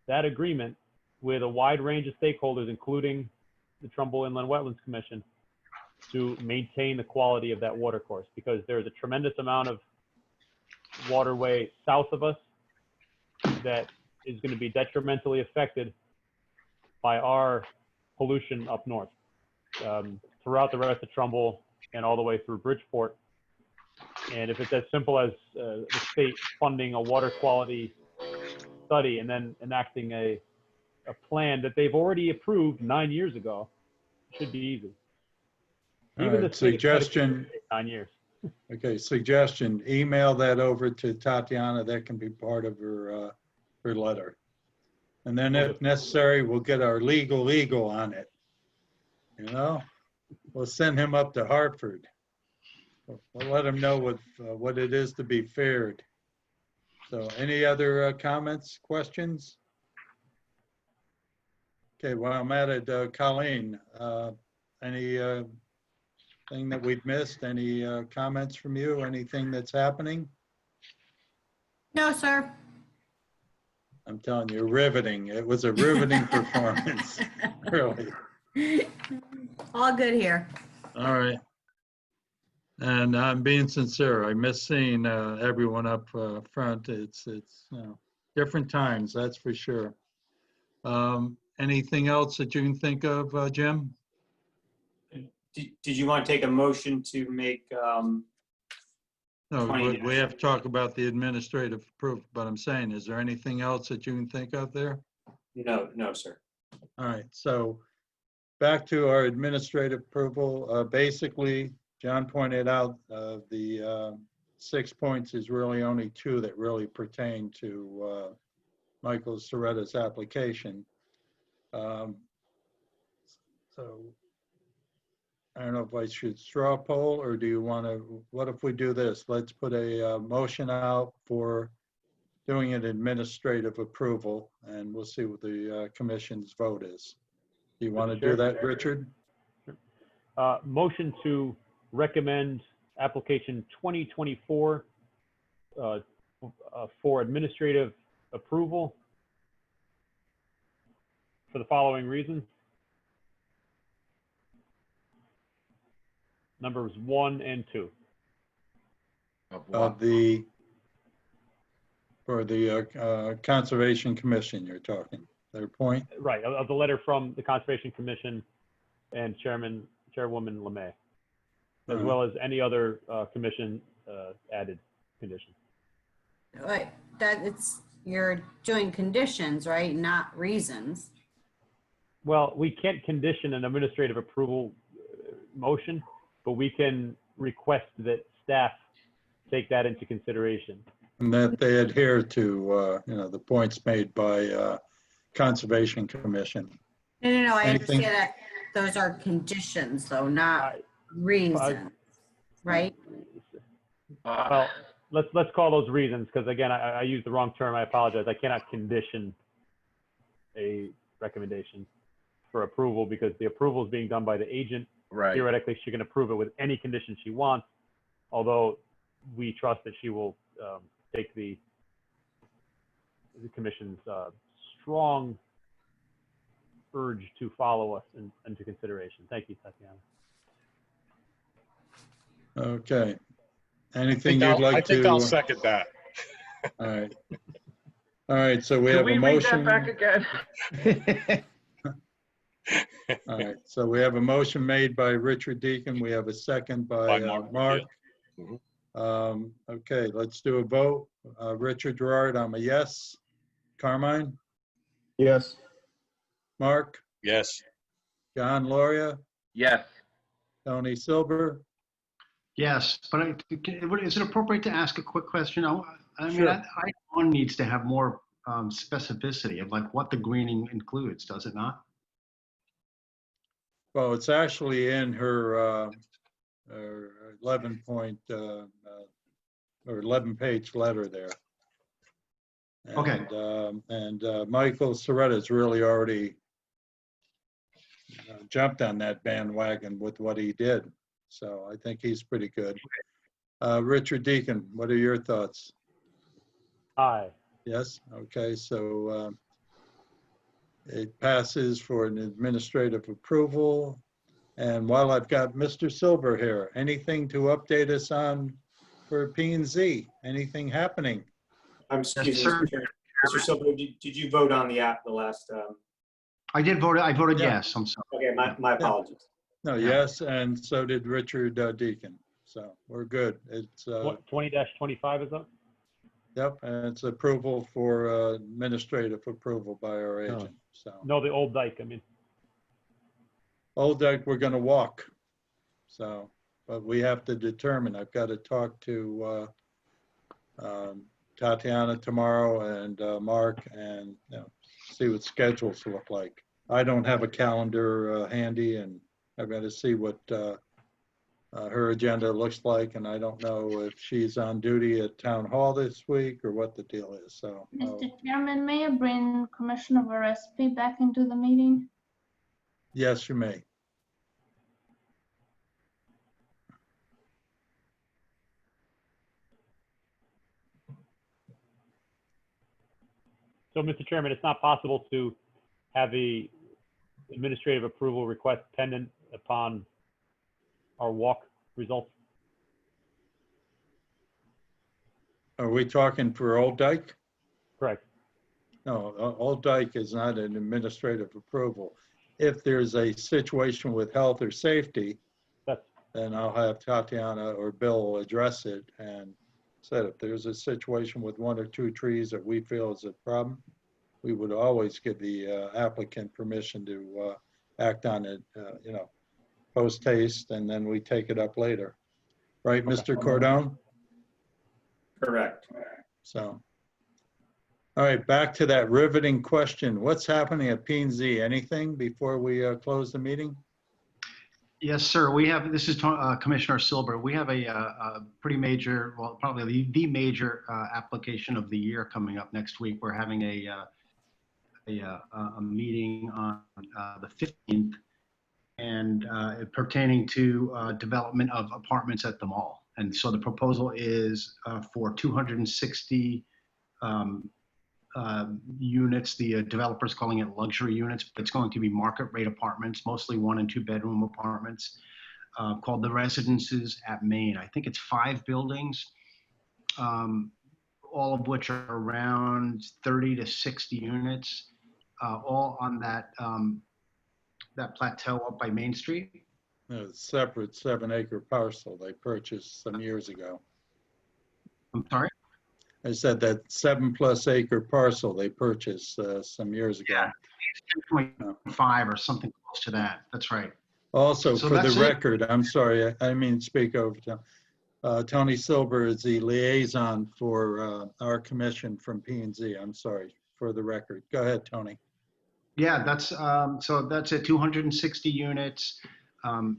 that agreement with a wide range of stakeholders, including the Trumbull Inland Wetlands Commission, to maintain the quality of that watercourse, because there's a tremendous amount of waterway south of us that is going to be detrimentally affected by our pollution up north, throughout the rest of Trumbull and all the way through Bridgeport. And if it's as simple as the state funding a water quality study and then enacting a plan that they've already approved 9 years ago, it should be easy. All Even right, the state of Connecticut suggestion. should take 9 years. Okay, suggestion, email that over to Tatiana. That can be part of her letter. And then if necessary, we'll get our legal on it. We'll send him up to Hartford. We'll let him know what it is to be feared. So any other comments, questions? Okay, well, I'm at it. Colleen, any thing that we've missed? Any comments from you? Anything that's happening? No, sir. I'm telling you, riveting. It was a riveting performance, really. All good here. All right. And I'm being sincere. I miss seeing everyone up front. It's you know, different times, that's for sure. Anything else that you can think of, Jim? Did you want to take a motion to make, No, 20 we have to talk about the administrative proof, but I'm saying, is there anything else that you can think of there? no, sir. All right, so back to our administrative approval. Basically, John pointed out the 6 points is really only 2 that really pertain to Michael Soretta's application. So I don't know if I should straw poll, or do you want to, what if we do this? Let's put a motion out for doing an administrative approval, and we'll see what the commission's vote is. Do you want to do that, Richard? Motion to recommend application 2024 for administrative approval for the following reasons. Numbers 1 and 2. For the Conservation Commission, you're talking, their point? Right, of the letter from the Conservation Commission and Chairwoman LeMay, as well as any other commission added condition. Right, that you're doing conditions, right? Not reasons. Well, we can't condition an administrative approval motion, but we can request that staff take that into consideration. And that they adhere to, you know, the points made by Conservation Commission. No, I Anything- understand that those are conditions, though, not reasons, right? Well, let's call those reasons, because again, I used the wrong term. I apologize. I cannot condition a recommendation for approval because the approval is being done by the agent. Right. Theoretically, she can approve it with any condition she wants, although we trust that she will take the commission's strong urge to follow us into consideration. Thank you, Tatiana. Okay. Anything you'd like to? I think I'll second that. All right. All right, so we Can have we a read that motion. back again? All right, so we have a motion made by Richard Deacon. We have a second by Mark. Okay, let's do a vote. Richard Gerard, I'm a yes. Carmine? Yes. Mark? Yes. John Loria? Yes. Tony Silver? Yes, but is it appropriate to ask a quick question? I mean, Sure. I needs to have more specificity of like what the greening includes, does it not? Well, it's actually in her 11-page letter there. And, Okay. Michael Soretta's really already jumped on that bandwagon with what he did. So I think he's pretty good. Richard Deacon, what are your thoughts? Aye. Yes, okay, so it passes for an administrative approval. And while I've got Mr. Silver here, anything to update us on for P&Z? Anything happening? Excuse me, sir. Mr. Silver, did you vote on the last? I did vote. I voted Yeah. yes. I'm sorry. Okay, my apologies. No, yes, and so did Richard Deacon. So we're good. It's 20-25 is up? yep, and it's approval for administrative approval by our No. agent. So No, the old dike, I mean. Old Deck, we're going to walk. So, but we have to determine. I've got to talk to Tatiana tomorrow and Mark, and you know, see what schedules look like. I don't have a calendar handy, and I've got to see what her agenda looks like, and I don't know if she's on duty at Town Hall this week or what the deal is. So, Mr. Chairman, may I bring Commissioner Verespi back into the meeting? yes, you may. So, Mr. Chairman, it's not possible to have a administrative approval request pendant upon our walk results? Are we talking for Old Dyke? Correct. No, Old Dyke is not an administrative approval. If there's a situation with health or safety, then I'll have Tatiana or Bill address it and said if there's a situation with 1 or 2 trees that we feel is a problem, we would always give the applicant permission to act on it, you know, post haste, and then we take it up later. Right, Mr. Cordone? Correct. So, all right, back to that riveting question. What's happening at P&Z? Anything before we close the meeting? Yes, sir. We have, this is Commissioner Silber. We have a pretty major, well, probably the major application of the year coming up next week. We're having a meeting on the 15th and pertaining to development of apartments at the mall. And so the proposal is for 260 units. The developer's calling it luxury units, but it's going to be market rate apartments, mostly 1 and 2 bedroom apartments, called the Residences at Main. I think it's 5 buildings, all of which are around 30 to 60 units, all on that that plateau up by Main Street. A separate 7-acre parcel they purchased some years ago. I'm sorry? I said that 7+ acre parcel they purchased some years ago. Yeah, it's 10.5 or something close to that. That's right. Also, So for the that's it. record, I'm sorry, I mean speak over to Tony Silber is the liaison for our commission from P&Z. I'm sorry, for the record. Go ahead, Tony. Yeah, that's so that's at 260 units. A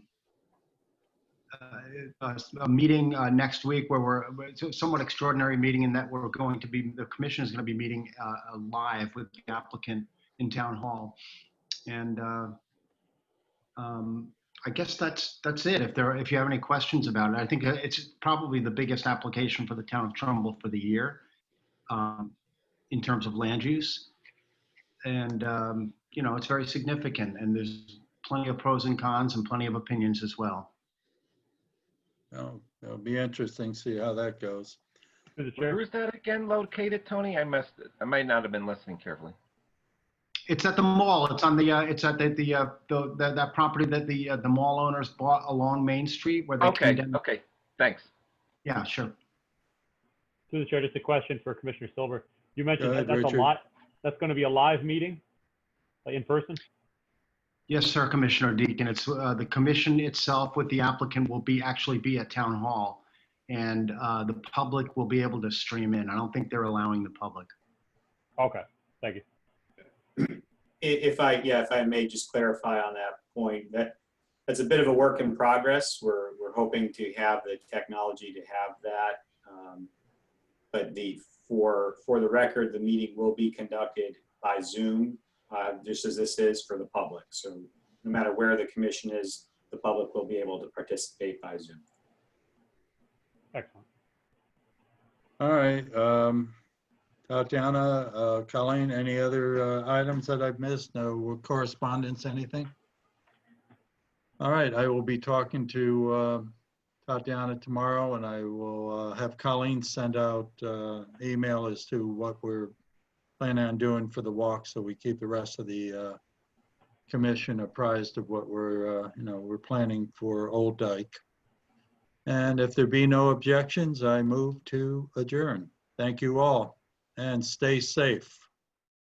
meeting next week where it's a somewhat extraordinary meeting in that we're going to be, the commission is going to be meeting live with the applicant in town hall. And I guess that's it. If you have any questions about it, I think it's probably the biggest application for the town of Trumbull for the year in terms of land use. And, you know, it's very significant, and there's plenty of pros and cons and plenty of opinions as well. Oh, it'll be interesting to see how that goes. Where is that again located, Tony? I missed it. I might not have been listening carefully. It's at the mall. It's on the. It's at that property that the mall owners bought along Main Street where they. Okay. Okay. Thanks. Yeah, sure. Through the chair, just a question for Commissioner Silber. You mentioned Go ahead, that that's Richard. a lot. That's going to be a live meeting, like in person. Yes, sir, Commissioner Deacon. It's the commission itself with the applicant will actually be at town hall, and the public will be able to stream in. I don't think they're allowing the public. Okay, thank you. If I may just clarify on that point, that's a bit of a work in progress. We're hoping to have the technology to have that, but for the record, the meeting will be conducted by Zoom, just as this is for the public. So no matter where the commission is, the public will be able to participate by Zoom. Excellent. All right. Tatiana, Colleen, any other items that I've missed? No correspondence, anything? All right, I will be talking to Tatiana tomorrow, and I will have Colleen send out email as to what we're planning on doing for the walk, so we keep the rest of the commission apprised of what we're planning for Old Dyke. And if there be no objections, I move to adjourn. Thank you all, and stay safe.